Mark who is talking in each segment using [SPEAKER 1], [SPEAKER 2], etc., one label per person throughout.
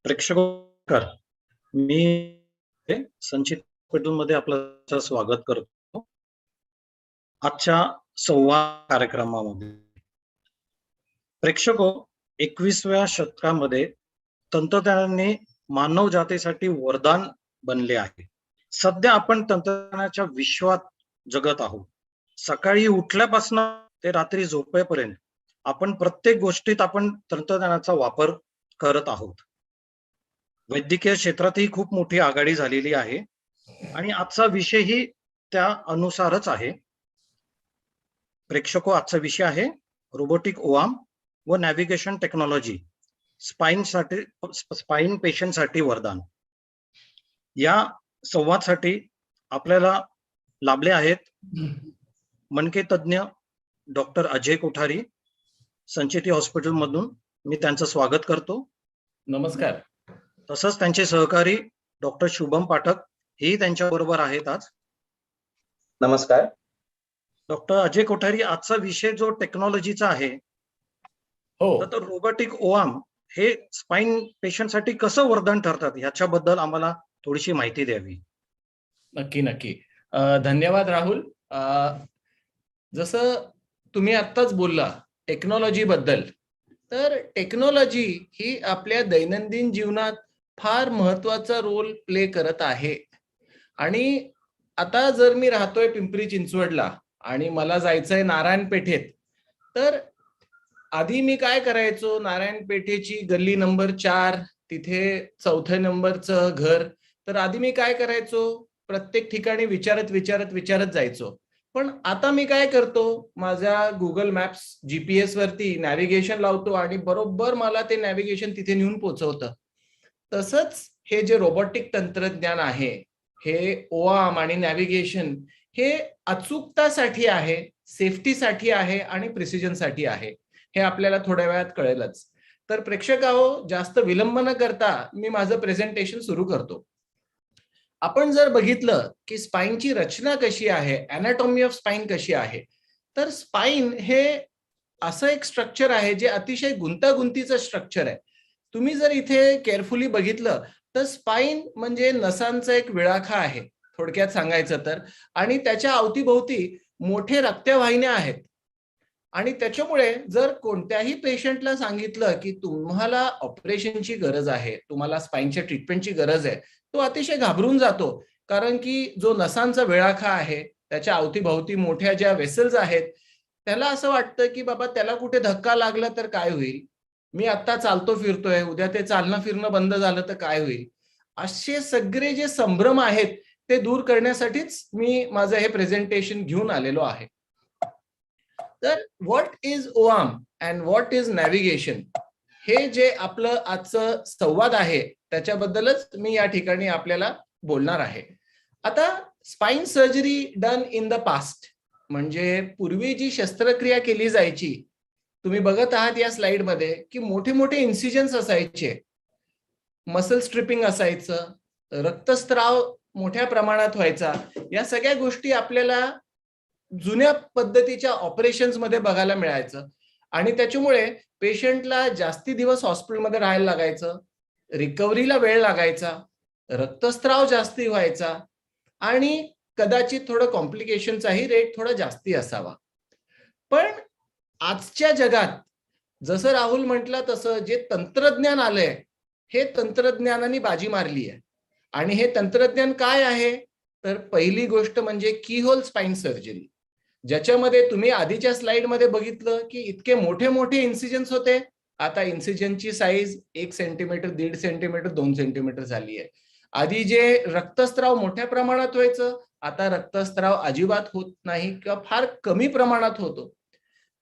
[SPEAKER 1] प्रेक्षक मी संचित हॉस्पिटलमध्ये आपलं स्वागत करतो. आजच्या संवाद कार्यक्रमामध्ये प्रेक्षको 21व्या शतकामध्ये तंत्रज्ञानाने मानव जातीसाठी वरदान बनले आहे. सध्या आपण तंत्रज्ञानाच्या विश्वात जगत आहोत. सकाळी उठल्यापासून ते रात्री झोपेपर्यंत आपण प्रत्येक गोष्टीत आपण तंत्रज्ञानाचा वापर करत आहोत. वैद्यकीय क्षेत्रातही खूप मोठी आघाडी झालेली आहे आणि आजचा विषयही त्या अनुसारच आहे. प्रेक्षको, आजचा विषय आहे रोबोटिक ओआर्म व नॅव्हिगेशन टेक्नॉलॉजी स्पाइन पेशंटसाठी वरदान. या संवादसाठी आपल्याला लाभले आहेत मणके तज्ञ डॉक्टर अजय कोठारी, संचिती हॉस्पिटल मधून. मी त्यांचं स्वागत करतो.
[SPEAKER 2] नमस्कार.
[SPEAKER 1] तसंच त्यांचे सहकारी डॉक्टर शुभम पाठक हेही त्यांच्या बरोबर आहेत आज.
[SPEAKER 3] नमस्कार.
[SPEAKER 1] डॉक्टर अजय कोठारी, आजचा विषय जो टेक्नॉलॉजीचा आहे, तर रोबोटिक ओआर्म हे स्पाइन पेशंटसाठी कसं वरदान ठरतात ह्याच्याबद्दल आम्हाला थोडीशी माहिती द्यावी.
[SPEAKER 2] नक्की नक्की. धन्यवाद राहुल. जसं तुम्ही आत्ताच बोलला टेक्नॉलॉजी बद्दल, तर टेक्नॉलॉजी ही आपल्या दैनंदिन जीवनात फार महत्वाचा रोल प्ले करत आहे. आणि आता जर मी राहतोय पिंपरी चिंचवडला आणि मला जायचंय नारायण पेठेत, तर आधी मी काय करायचो, नारायण पेठेची गल्ली नंबर 4, तिथे 4थ्या नंबरचं घर, तर आधी मी काय करायचो, प्रत्येक ठिकाणी विचारत जायचो. पण आता मी काय करतो, माझ्या गुगल मॅप्स जीपीएस वरती नॅव्हिगेशन लावतो आणि बरोबर मला ते नॅव्हिगेशन तिथे नेऊन पोहोचवतं. तसंच हे जे रोबोटिक तंत्रज्ञान आहे, हे ओआर्म आणि नॅव्हिगेशन, हे अचूकतासाठी आहे, सेफ्टीसाठी आहे आणि प्रिसिजनसाठी आहे. हे आपल्याला थोड्या वेळात कळेलच. तर प्रेक्षकाहो, जास्त विलंब न करता मी माझं प्रेझेंटेशन सुरू करतो. आपण जर बघितलं की स्पाइनची रचना कशी आहे, अॅनाटॉमी ऑफ स्पाइन कशी आहे, तर स्पाइन हे असं एक स्ट्रक्चर आहे जे अतिशय गुंतागुंतीचं स्ट्रक्चर आहे. तुम्ही जर इथे केअरफुली बघितलं तर स्पाइन म्हणजे नसांचा एक विळाखा आहे, थोडक्यात सांगायचं तर. आणि त्याच्या अवतीभोवती मोठे रक्तवाहिन्या आहेत. आणि त्याच्यामुळे जर कोणत्याही पेशंटला सांगितलं की तुम्हाला ऑपरेशनची गरज आहे, तुम्हाला स्पाइनच्या ट्रीटमेंटची गरज आहे, तो अतिशय घाबरून जातो. कारण की जो नसांचा विळाखा आहे, त्याच्या अवतीभोवती मोठ्या ज्या वेसल्स आहेत, त्याला असं वाटतं की बाबा त्याला कुठे धक्का लागला तर काय होईल, मी आता चालतो फिरतोय, उद्या ते चालणं फिरणं बंद झालं तर काय होईल. असे सगळे जे संभ्रम आहेत ते दूर करण्यासाठीच मी माझं हे प्रेझेंटेशन घेऊन आलेलो आहे. तर what is O arm and what is navigation, हे जे आपलं आजचं संवाद आहे त्याच्याबद्दलच मी या ठिकाणी आपल्याला बोलणार आहे. आता spine surgery done in the past, म्हणजे पूर्वी जी शस्त्रक्रिया केली जायची, तुम्ही बघत आहात या स्लाइड मध्ये की मोठे मोठे इन्सिजन्स असायचे, मसल स्ट्रिपिंग असायचं, रक्तस्राव मोठ्या प्रमाणात व्हायचा. या सगळ्या गोष्टी आपल्याला जुन्या पद्धतीच्या ऑपरेशन्स मध्ये बघायला मिळायचं. आणि त्याच्यामुळे पेशंटला जास्ती दिवस हॉस्पिटलमध्ये राहायला लागायचं, रिकव्हरीला वेळ लागायचा, रक्तस्राव जास्ती व्हायचा आणि कदाचित थोडं कॉम्प्लिकेशनचाही रेट थोडा जास्ती असावा. पण आजच्या जगात जसं राहुल म्हटलं तसं जे तंत्रज्ञान आलंय, हे तंत्रज्ञानाने बाजी मारली आहे. आणि हे तंत्रज्ञान काय आहे, तर पहिली गोष्ट म्हणजे कीहोल स्पाइन सर्जरी, ज्याच्यामध्ये तुम्ही आधीच्या स्लाइडमध्ये बघितलं की इतके मोठे मोठे इन्सिजन्स होते. आता इन्सिजनची साईज 1 सेंटीमीटर, 1.5 सेंटीमीटर, 2 सेंटीमीटर झाली आहे. आधी जे रक्तस्राव मोठ्या प्रमाणात व्हायचं, आता रक्तस्राव अजिबात होत नाही किंवा फार कमी प्रमाणात होतो.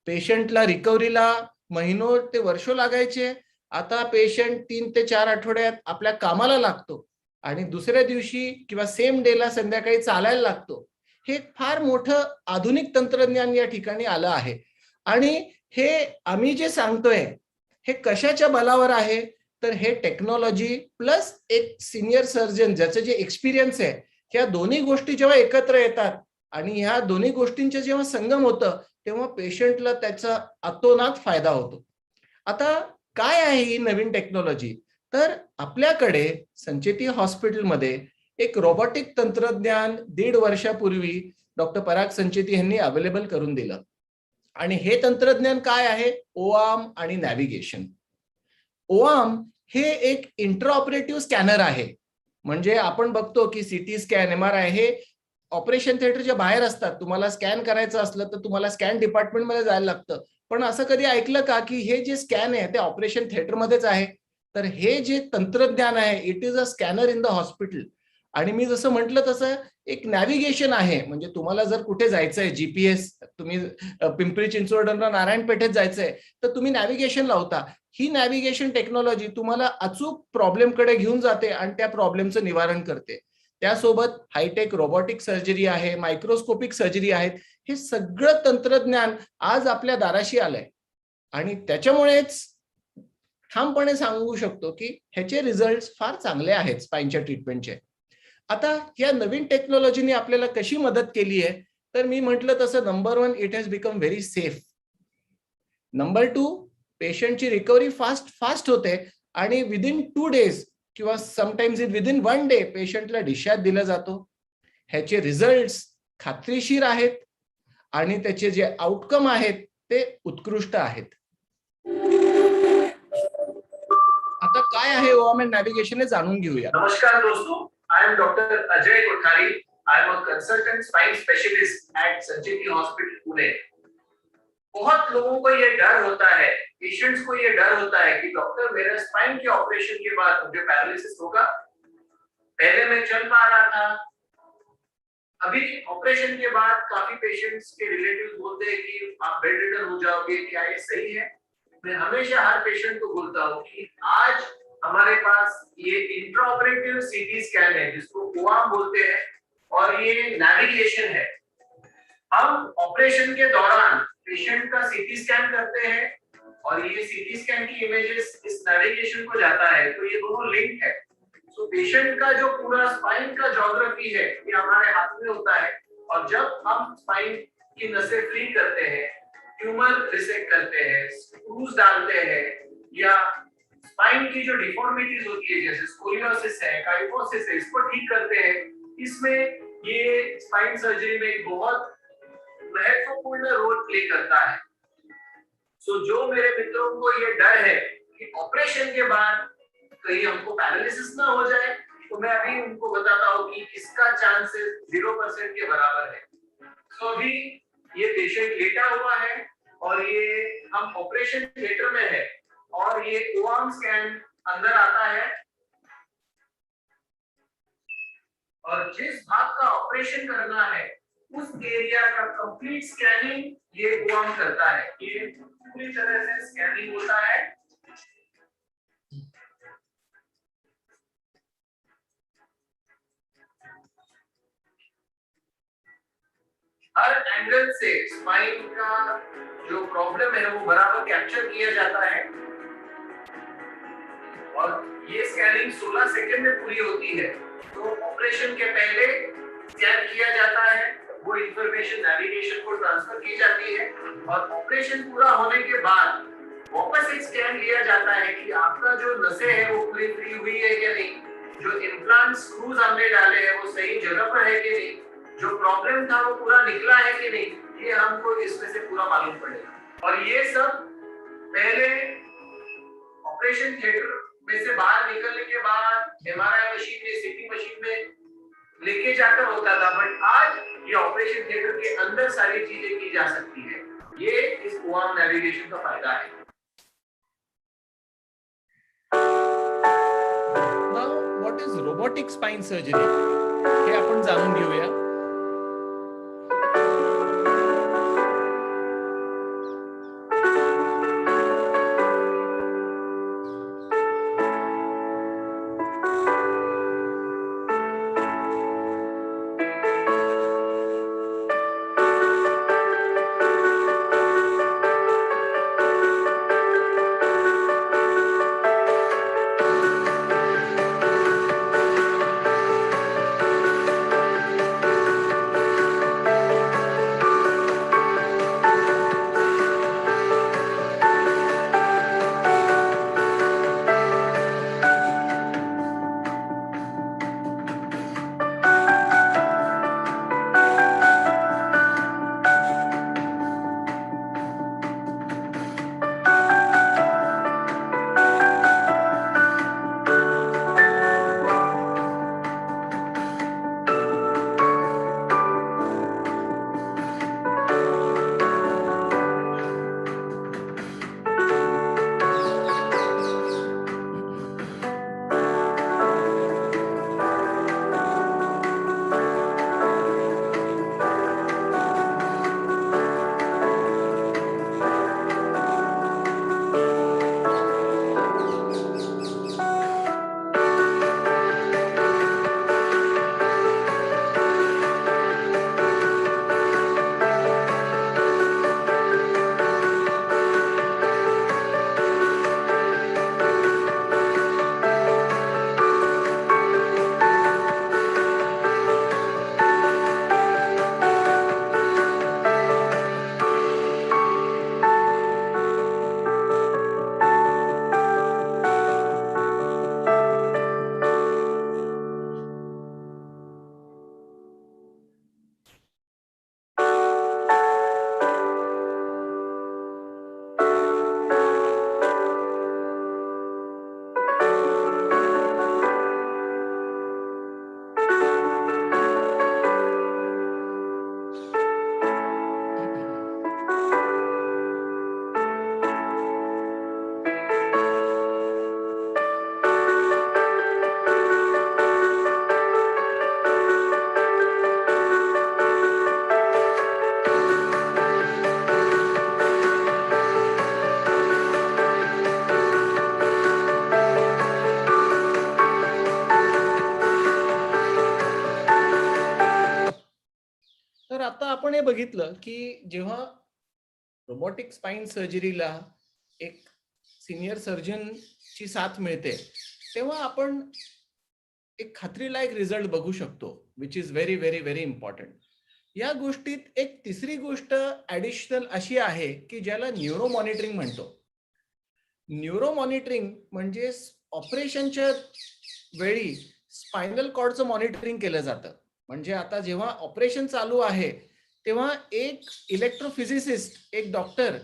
[SPEAKER 2] पेशंटला रिकव्हरीला महिनो ते वर्ष लागायचे, आता पेशंट 3 ते 4 आठवड्यात आपल्या कामाला लागतो आणि दुसऱ्या दिवशी किंवा सेम डेला संध्याकाळी चालायला लागतो. हे फार मोठं आधुनिक तंत्रज्ञान या ठिकाणी आलं आहे. आणि हे आम्ही जे सांगतोय हे कशाच्या बलावर आहे, तर हे टेक्नॉलॉजी प्लस एक सिनियर सर्जन ज्याचं जे एक्सपिरियन्स आहे, ह्या दोन्ही गोष्टी जेव्हा एकत्र येतात आणि ह्या दोन्ही गोष्टींचे जेव्हा संगम होतं, तेव्हा पेशंटला त्याचा अतोनात फायदा होतो. आता काय आहे ही नवीन टेक्नॉलॉजी, तर आपल्याकडे संचेती हॉस्पिटलमध्ये एक रोबोटिक तंत्रज्ञान 1.5 वर्षापूर्वी डॉक्टर पराग संचेती यांनी अवेलेबल करून दिलं. आणि हे तंत्रज्ञान काय आहे, ओआर्म आणि नॅव्हिगेशन. ओआर्म हे एक इंट्राऑपरेटिव्ह स्कॅनर आहे. म्हणजे आपण बघतो की सीटी स्कॅन, एमआरआय हे ऑपरेशन थिएटरच्या बाहेर असतात. तुम्हाला स्कॅन करायचं असलं तर तुम्हाला स्कॅन डिपार्टमेंटमध्ये जायला लागतं. पण असं कधी ऐकलं का की हे जे स्कॅन आहे ते ऑपरेशन थिएटरमध्येच आहे? तर हे जे तंत्रज्ञान आहे, it is a scanner in the hospital. आणि मी जसं म्हटलं तसं एक नॅव्हिगेशन आहे. म्हणजे तुम्हाला जर कुठे जायचंय, जीपीएस, तुम्ही पिंपरी चिंचवडला नारायण पेठेत जायचंय, तर तुम्ही नॅव्हिगेशन लावता. ही नॅव्हिगेशन टेक्नॉलॉजी तुम्हाला अचूक प्रॉब्लेमकडे घेऊन जाते आणि त्या प्रॉब्लेमचं निवारण करते. त्यासोबत हायटेक रोबोटिक सर्जरी आहे, मायक्रोस्कोपिक सर्जरी आहेत. हे सगळं तंत्रज्ञान आज आपल्या दाराशी आलंय आणि त्याच्यामुळेच ठामपणे सांगू शकतो की ह्याचे रिझल्ट फार चांगले आहेत स्पाइनच्या ट्रीटमेंटचे. आता या नवीन टेक्नॉलॉजीने आपल्याला कशी मदत केली आहे, तर मी म्हटलं तसं number 1, it has become very safe. Number 2, पेशंटची रिकव्हरी फास्ट होते आणि विदिन 2 days किंवा समटाइम्स विदिन 1 day पेशंटला डिस्चार्ज दिला जातो. ह्याचे रिझल्ट खात्रीशीर आहेत आणि त्याचे जे आउटकम आहेत ते उत्कृष्ट आहेत. आता काय आहे ओआर्म अँड नॅव्हिगेशन हे जाणून घेऊया.
[SPEAKER 4] नमस्कार दोस्तों, I am doctor Ajay Kothari. I am a consultant spine specialist at Sancheti hospital Pune. बहुत लोगों को ये डर होता है, पेशेंट्स को ये डर होता है कि डॉक्टर मेरे स्पाइन के ऑपरेशन के बाद मुझे पैरालिसिस होगा, पहले मैं चल पा रहा था, अभी ऑपरेशन के बाद काफी पेशेंट्स के रिलेटिव्स बोलते हैं कि आप बेड रिडन हो जाओगे, क्या ये सही है? मैं हमेशा हर पेशेंट को बोलता हूँ कि आज हमारे पास ये इंट्राऑपरेटिव सीटी स्कैन है जिसको ओआम बोलते हैं, और ये नेविगेशन है। हम ऑपरेशन के दौरान पेशेंट का सीटी स्कैन करते हैं और ये सीटी स्कैन की इमेजेस इस नेविगेशन को जाता है, तो ये दोनों लिंक है। तो पेशेंट का जो पूरा स्पाइन का ज्योग्राफी है ये हमारे हाथ में होता है, और जब हम स्पाइन की नसें फ्री करते हैं, ट्यूमर रिसेक्ट करते हैं, स्क्रूज डालते हैं, या स्पाइन की जो डिफॉर्मिटीज होती है जैसे स्कोलियोसिस है, काइफोसिस है, इसको ठीक करते हैं, इसमें ये स्पाइन सर्जरी में एक बहुत महत्वपूर्ण रोल प्ले करता है। सो जो मेरे मित्रों को ये डर है कि ऑपरेशन के बाद कहीं हमको पैरालिसिस ना हो जाए, तो मैं अभी उनको बताता हूँ कि इसका चांसेस 0% के बराबर है। तो अभी ये पेशेंट लेटा हुआ है और ये हम ऑपरेशन थिएटर में है, और ये ओआर्म स्कैन अंदर आता है, और जिस भाग का ऑपरेशन करना है उस एरिया का कंप्लीट स्कैनिंग ये ओआर्म करता है। ये पूरी तरह से स्कैनिंग होता है। हर एंगल से स्पाइन का जो प्रॉब्लम है वो बराबर कैप्चर किया जाता है, और ये स्कैनिंग 16 सेकंड में पूरी होती है। तो ऑपरेशन के पहले स्कैन किया जाता है, वो इंफॉर्मेशन नेविगेशन को ट्रांसफर की जाती है, और ऑपरेशन पूरा होने के बाद वापस एक स्कैन लिया जाता है कि आपका जो नसें है वो पूरी फ्री हुई है या नहीं, जो इम्प्लांट स्क्रूज हमने डाले हैं वो सही जगह पर है कि नहीं, जो प्रॉब्लम था वो पूरा निकला है कि नहीं, ये हमको इसमें से पूरा मालूम पड़ेगा। और ये सब पहले ऑपरेशन थिएटर में से बाहर निकलने के बाद एमआरआई मशीन में, सीटी मशीन में लेके जाकर होता था, बट आज ये ऑपरेशन थिएटर के अंदर सारी चीजें की जा सकती है। ये इस ओआर्म नेविगेशन का फायदा है।
[SPEAKER 2] Now what is robotic spine surgery हे आपण जाणून घेऊया। दृष्टिकोनाने बघितलं की जेव्हा रोबोटिक स्पाइन सर्जरीला एक सिनियर सर्जनची साथ मिळते तेव्हा आपण एक खात्रीलायक रिझल्ट बघू शकतो, which is very very very important. या गोष्टीत एक तिसरी गोष्ट ऍडिशनल अशी आहे की ज्याला न्यूरो मॉनिटरिंग म्हणतो. न्यूरो मॉनिटरिंग म्हणजे ऑपरेशनच्या वेळी स्पायनल कॉर्डचं मॉनिटरिंग केलं जातं. म्हणजे आता जेव्हा ऑपरेशन चालू आहे तेव्हा एक इलेक्ट्रोफिजिसिस्ट, एक डॉक्टर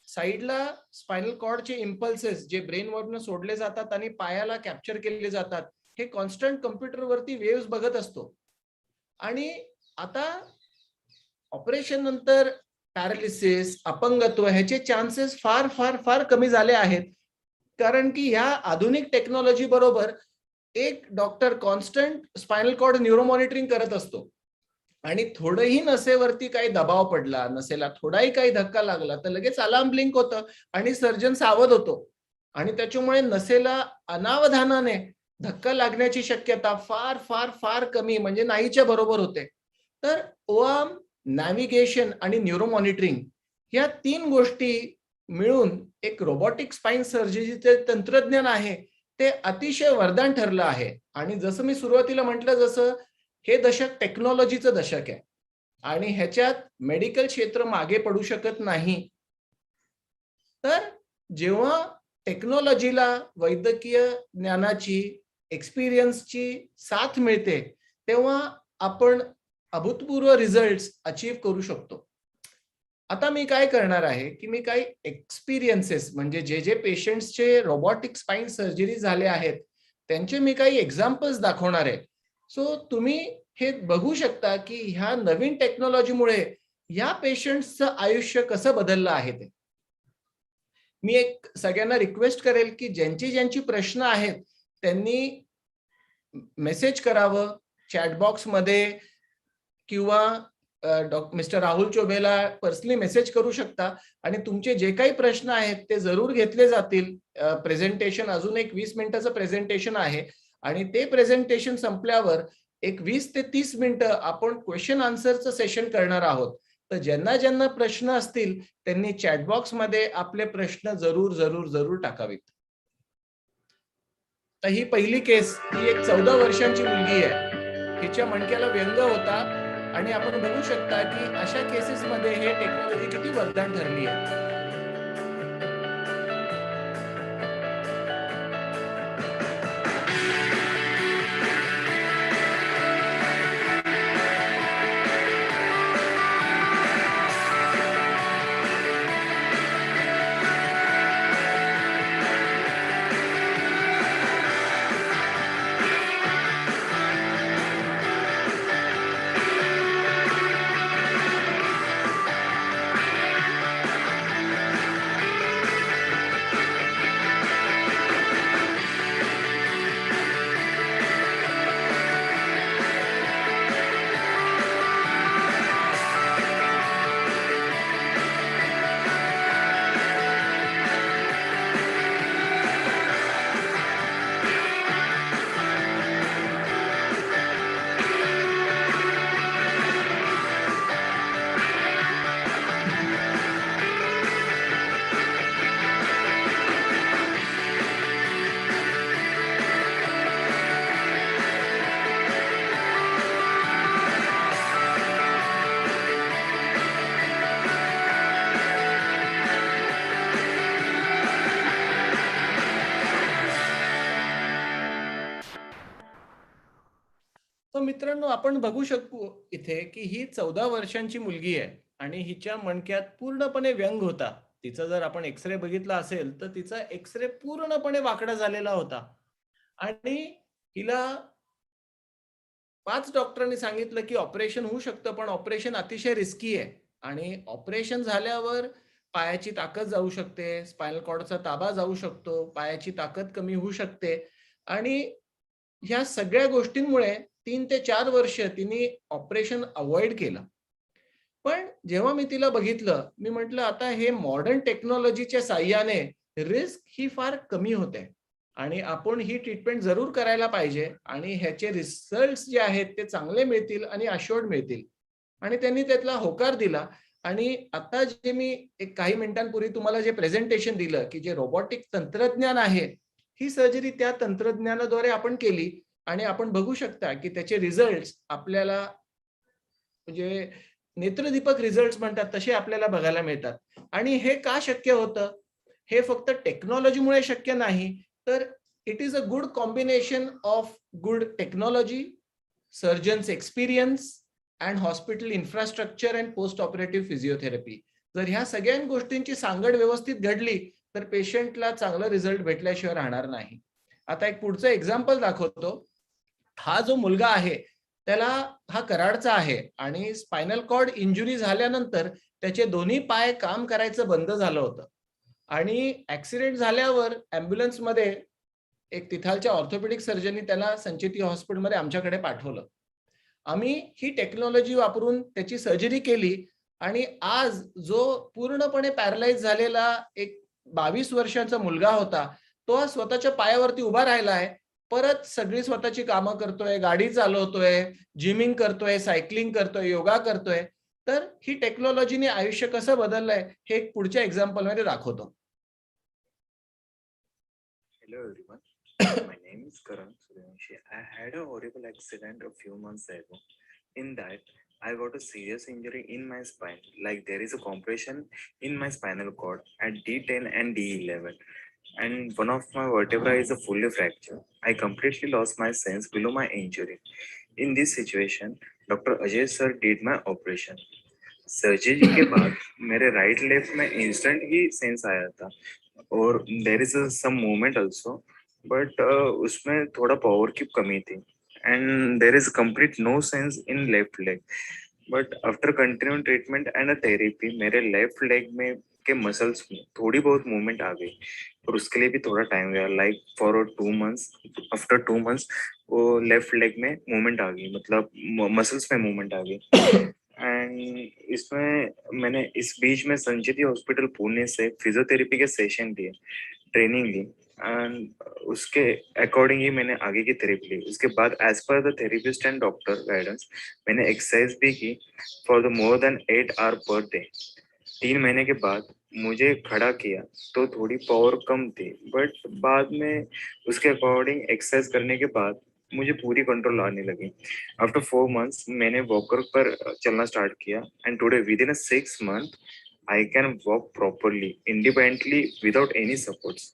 [SPEAKER 2] साईडला स्पायनल कॉर्डचे इम्पल्सेस जे ब्रेनवरनं सोडले जातात आणि पायाला कॅप्चर केले जातात हे कॉन्स्टंट कम्प्युटरवरती वेव्स बघत असतो. आणि आता ऑपरेशन नंतर पॅरालिसिस, अपंगत्व ह्याचे चान्सेस फार फार फार कमी झाले आहेत, कारण की ह्या आधुनिक टेक्नॉलॉजी बरोबर एक doctor constant spinal cord neuro monitoring करत असतो. आणि थोडंही नसेवरती काही दबाव पडला, नसेला थोडाही काही धक्का लागला तर लगेच अलार्म ब्लिंक होतं आणि सर्जन सावध होतो. आणि त्याच्यामुळे नसेला अनावधानाने धक्का लागण्याची शक्यता फार फार फार कमी, म्हणजे नाहीच्या बरोबर होते. तर ओआर्म, नॅव्हिगेशन आणि न्यूरो मॉनिटरिंग या 3 गोष्टी मिळून एक रोबोटिक स्पाइन सर्जरीचे तंत्रज्ञान आहे ते अतिशय वरदान ठरलं आहे. आणि जसं मी सुरुवातीला म्हटलं, जसं हे दशक टेक्नॉलॉजीचं दशक आहे आणि ह्याच्यात मेडिकल क्षेत्र मागे पडू शकत नाही. तर जेव्हा टेक्नॉलॉजीला वैद्यकीय ज्ञानाची, एक्सपिरियन्सची साथ मिळते तेव्हा आपण अभूतपूर्व रिझल्ट्स अचीव्ह करू शकतो. आता मी काय करणार आहे की मी काही एक्सपिरियन्सेस, म्हणजे जे जे पेशंट्सचे रोबोटिक स्पाइन सर्जरी झाले आहेत त्यांचे मी काही एक्झाम्पल्स दाखवणार आहे. सो तुम्ही हे बघू शकता की ह्या नवीन टेक्नॉलॉजीमुळे या पेशंट्सचं आयुष्य कसं बदललं आहे ते. मी एक सगळ्यांना रिक्वेस्ट करेल की ज्यांची प्रश्न आहेत त्यांनी मेसेज करावं चॅटबॉक्स मध्ये किंवा मिस्टर राहुल चोबेला पर्सनली मेसेज करू शकता आणि तुमचे जे काही प्रश्न आहेत ते जरूर घेतले जातील. प्रेझेंटेशन अजून एक 20 मिनिटाचं प्रेझेंटेशन आहे आणि ते प्रेझेंटेशन संपल्यावर एक 20 ते 30 मिनिटं आपण क्वेश्चन आन्सरचं सेशन करणार आहोत. तर ज्यांना प्रश्न असतील त्यांनी चॅटबॉक्स मध्ये आपले प्रश्न जरूर जरूर जरूर टाकावेत. तर ही पहिली केस, ही एक 14 वर्षांची मुलगी आहे. हिच्या मणक्याला व्यंग होता आणि आपण बघू शकता की अशा केसेस मध्ये हे टेक्नॉलॉजी किती वरदान ठरली आहे. तर मित्रांनो, आपण बघू शकतो इथे की ही 14 वर्षांची मुलगी आहे आणि हिच्या मणक्यात पूर्णपणे व्यंग होता. तिचा जर आपण एक्सरे बघितला असेल तर तिचा एक्सरे पूर्णपणे वाकडा झालेला होता आणि हिला 5 डॉक्टरांनी सांगितलं की ऑपरेशन होऊ शकतं, पण ऑपरेशन अतिशय रिस्की आहे आणि ऑपरेशन झाल्यावर पायाची ताकद जाऊ शकते, स्पायनल कॉर्डचा ताबा जाऊ शकतो, पायाची ताकद कमी होऊ शकते आणि ह्या सगळ्या गोष्टींमुळे 3 ते 4 वर्ष तिने ऑपरेशन अवॉइड केलं. पण जेव्हा मी तिला बघितलं, मी म्हटलं आता हे मॉडर्न टेक्नॉलॉजीच्या साहाय्याने रिस्क ही फार कमी होते आणि आपण ही ट्रीटमेंट जरूर करायला पाहिजे आणि ह्याचे रिझल्ट्स जे आहेत ते चांगले मिळतील आणि अश्योर्ड मिळतील. आणि त्यांनी त्यातला होकार दिला. आणि आता जे मी एक काही मिनिटांपूर्वी तुम्हाला जे प्रेझेंटेशन दिलं की जे रोबोटिक तंत्रज्ञान आहे, ही सर्जरी त्या तंत्रज्ञानाद्वारे आपण केली आणि आपण बघू शकता की त्याचे रिझल्ट आपल्याला म्हणजे नेत्रदीपक रिझल्ट म्हणतात तसे आपल्याला बघायला मिळतात. आणि हे का शक्य होतं? हे फक्त टेक्नॉलॉजीमुळे शक्य नाही, तर it is a good combination of good technology, surgeons experience and hospital infrastructure and post operative physiotherapy. जर ह्या सगळ्या गोष्टींची सांगड व्यवस्थित घडली तर पेशंटला चांगला रिझल्ट भेटल्याशिवाय राहणार नाही. आता एक पुढचं एक्झाम्पल दाखवतो. हा जो मुलगा आहे त्याला हा कराडचा आहे आणि स्पायनल कॉर्ड इंजुरी झाल्यानंतर त्याचे दोन्ही पाय काम करायचं बंद झालं होतं आणि ऍक्सिडेंट झाल्यावर अँब्युलन्स मध्ये एक तिथालच्या ऑर्थोपेडिक सर्जननी त्याला संचेती हॉस्पिटलमध्ये आमच्याकडे पाठवलं. आम्ही ही टेक्नॉलॉजी वापरून त्याची सर्जरी केली आणि आज जो पूर्णपणे पॅरालाइज झालेला एक 22 वर्षाचा मुलगा होता, तो आज स्वतःच्या पायावरती उभा राहिला आहे. परत सगळी स्वतःची कामं करतोय, गाडी चालवतोय, जिमिंग करतोय, सायकलिंग करतोय, योगा करतोय. तर ही टेक्नॉलॉजीने आयुष्य कसं बदललंय हे एक पुढच्या एक्झाम्पल मध्ये दाखवतो.
[SPEAKER 5] Hello everyone, my name is Karan Suryavanshi. I had a horrible accident a few months ago. In that, I got a serious injury in my spine, like there is a compression in my spinal cord at D10 and D11, and one of my vertebrae is fully fractured. I completely lost my sense below my injury. In this situation, Dr. Ajay sir did my operation. Surgery के बाद मेरे right left में instant ही sense आया था और there is some movement also, but उसमें थोड़ा पावर की कमी थी and there is complete no sense in left leg. But after continue treatment and therapy मेरे लेफ्ट लेग में के मसल्स में थोड़ी बहुत मूवमेंट आ गई और उसके लिए भी थोड़ा time Gaya, like for 2 months. After 2 months वो लेफ्ट लेग में मूवमेंट आ गई, मतलब मसल्स में मूवमेंट आ गई. एंड इसमें मैंने इस बीच में संजीति हॉस्पिटल पुणे से फिजियोथेरेपी के सेशन दिए, ट्रेनिंग ली एंड उसके अकॉर्डिंग ही मैंने आगे की थेरेपी ली. उसके बाद as per the therapist end doctor guidance Maine exercise भी की for the more than 8 hours per day. 3 महीने के बाद मुझे खड़ा किया तो थोड़ी पावर कम थी, बट बाद में उसके अकॉर्डिंग एक्सरसाइज करने के बाद मुझे पूरी कंट्रोल आने लगी. आफ्टर 4 months मैंने वॉकर पर चलना स्टार्ट किया and today within 6 months I can walk properly independently without any supports.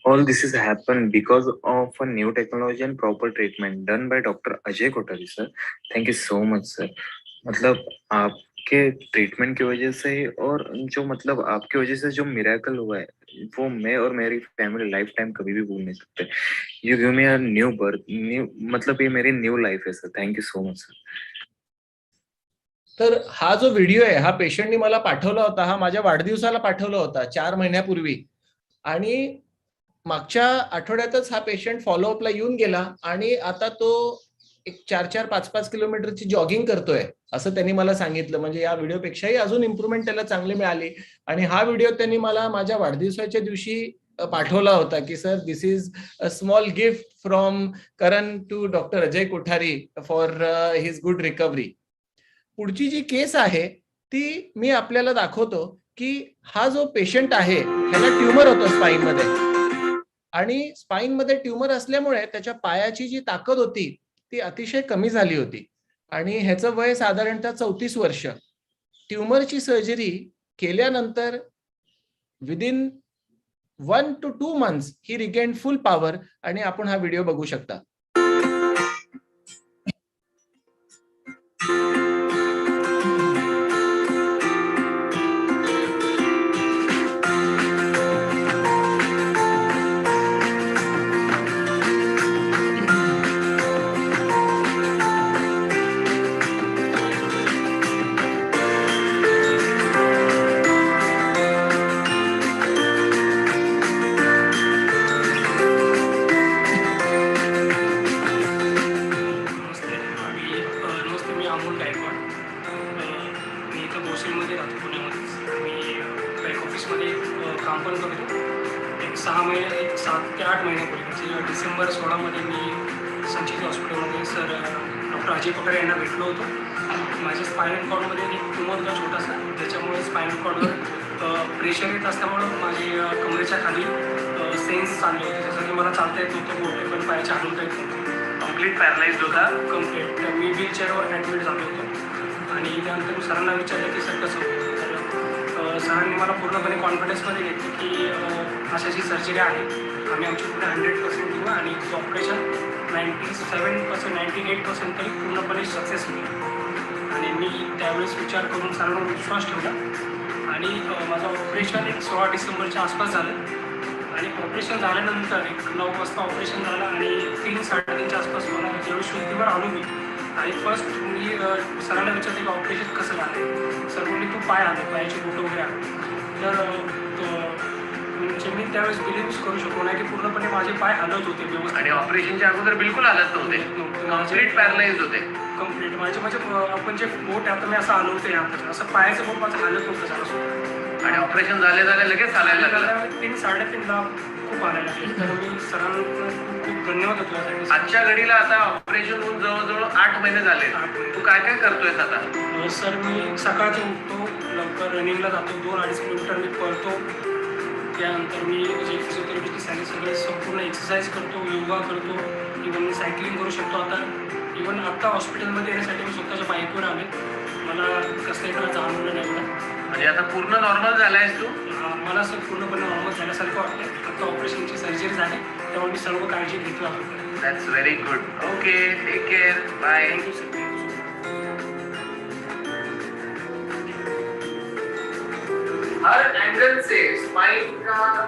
[SPEAKER 5] All this has happened because of a new technology and proper treatment done by Dr. Ajay Kothari sir. Thank you so much sir. मतलब आपके treatment की वजह से और जो मतलब आपकी वजह से जो मिरेकल हुआ है वो मैं और मेरी फैमिली लाइफ टाइम कभी भी भूल नहीं सकते. You give me a new birth, new मतलब ये मेरी न्यू लाइफ है sir. Thank you so much sir.
[SPEAKER 2] तर हा जो व्हिडिओ आहे हा पेशंटनी मला पाठवला होता, हा माझ्या वाढदिवसाला पाठवला होता 4 महिन्यापूर्वी. आणि मागच्या आठवड्यातच हा पेशंट फॉलोअपला येऊन गेला आणि आता तो एक 4-4, 5-5 किलोमीटरची जॉगिंग करतोय असं त्यांनी मला सांगितलं. म्हणजे या व्हिडिओपेक्षाही अजून इम्प्रुव्हमेंट त्याला चांगली मिळाली. आणि हा व्हिडिओ त्यांनी मला माझ्या वाढदिवसाच्या दिवशी पाठवला होता की sir this is a small gift from Karan to doctor Ajay Kothari for his good recovery. पुढची जी केस आहे ती मी आपल्याला दाखवतो की हा जो पेशंट आहे ह्याला ट्युमर होतं स्पाइन मध्ये आणि स्पाइन मध्ये ट्युमर असल्यामुळे त्याच्या पायाची जी ताकद होती ती अतिशय कमी झाली होती आणि ह्याचं वय साधारणतः 34 वर्ष. ट्युमरची सर्जरी केल्यानंतर within 1 to 2 months he regain full power. आणि आपण हा व्हिडिओ बघू शकता.
[SPEAKER 6] काम पण करतो. एक 6 महिने, एक 7 ते 8 महिन्यापूर्वी म्हणजे डिसेंबर 16 मध्ये मी संचेती हॉस्पिटलमध्ये सर डॉक्टर अजय कोठारे यांना भेटलो होतो माझ्या स्पायनल कॉर्डमध्ये एक ट्यूमर होता छोटासा, त्याच्यामुळे स्पायनल कॉर्डवर प्रेशर येत असल्यामुळं माझे कमरेच्या खाली सेन्स चालले होते, जसं की मला चालता येत नव्हतं, बोटे पण पायाच्या हलवता येत नव्हतं,
[SPEAKER 4] कम्प्लीट पॅरलाइज होता.
[SPEAKER 6] कम्प्लीट. तर मी व्हीलचेअरवर ॲडमिट झालो होतो आणि त्यानंतर मी सरांना विचारलं की सर कसं होतं. तर सरांनी मला पूर्णपणे कॉन्फिडन्समध्ये घेतलं की अशाची सर्जरी आहे, आम्ही आमची पूर्ण 100% देऊ आणि ऑपरेशन 97% 98% तरी पूर्णपणे सक्सेस होईल. आणि मी त्यावेळेस विचार करून सरांवर विश्वास ठेवला आणि माझं ऑपरेशन एक 16 डिसेंबरच्या आसपास झालं. आणि ऑपरेशन झाल्यानंतर एक 9 वाजता ऑपरेशन झालं आणि 3-3:30च्या आसपास मला ज्यावेळी शुद्धीवर आलो मी आणि फर्स्ट मी सरांना विचारते की ऑपरेशन कसं झालं. सर म्हणले तू पाय आले, पायाची बोटं वगैरे आले. तर म्हणजे मी त्यावेळेस बिलीव्हच करू शकलो नाही की पूर्णपणे माझे पाय हलत होते व्यवस्थित.
[SPEAKER 4] आणि ऑपरेशनच्या अगोदर बिलकुल हालत नव्हते, कम्प्लीट पॅरलाइज होते.
[SPEAKER 6] कम्प्लीट माझे म्हणजे आपण जे बोट आहे आता मी असं हलवते यामध्ये, असं पायाचं बोट माझं हालत नव्हतं झालं.
[SPEAKER 4] आणि ऑपरेशन झाले लगेच हालायला लागलं.
[SPEAKER 6] 3-3:30ला खूप हालायला लागले. तर मी सरांना खूप धन्यवाद देतो यासाठी.
[SPEAKER 4] आजच्या घडीला आता ऑपरेशन होऊन जवळजवळ 8 महिने झाले. तू काय काय करतोयस आता?
[SPEAKER 6] सर मी सकाळचे उठतो, लवकर रनिंगला जातो, 2-2.5 किलोमीटर मी पळतो. त्यानंतर मी जे फिजिओथेरपिस्टने सांगितले सगळे संपूर्ण एक्सरसाइज करतो, योगा करतो, इव्हन मी सायकलिंग करू शकतो. आता इव्हन आत्ता हॉस्पिटलमध्ये येण्यासाठी मी स्वतःच्या बाईकवर आले, मला कसं इकडं जाणवलं नाही एवढं.
[SPEAKER 4] म्हणजे आता पूर्ण नॉर्मल झालायस तू?
[SPEAKER 6] मला असं पूर्णपणे नॉर्मल झाल्यासारखं वाटतं. आता ऑपरेशनची सर्जरी झाली त्यामुळे मी सर्व काळजी घेतली आहे.
[SPEAKER 4] That's very good. Okay, take care, bye.
[SPEAKER 6] Thank you sir.
[SPEAKER 4] हर एंगल से स्पाइन का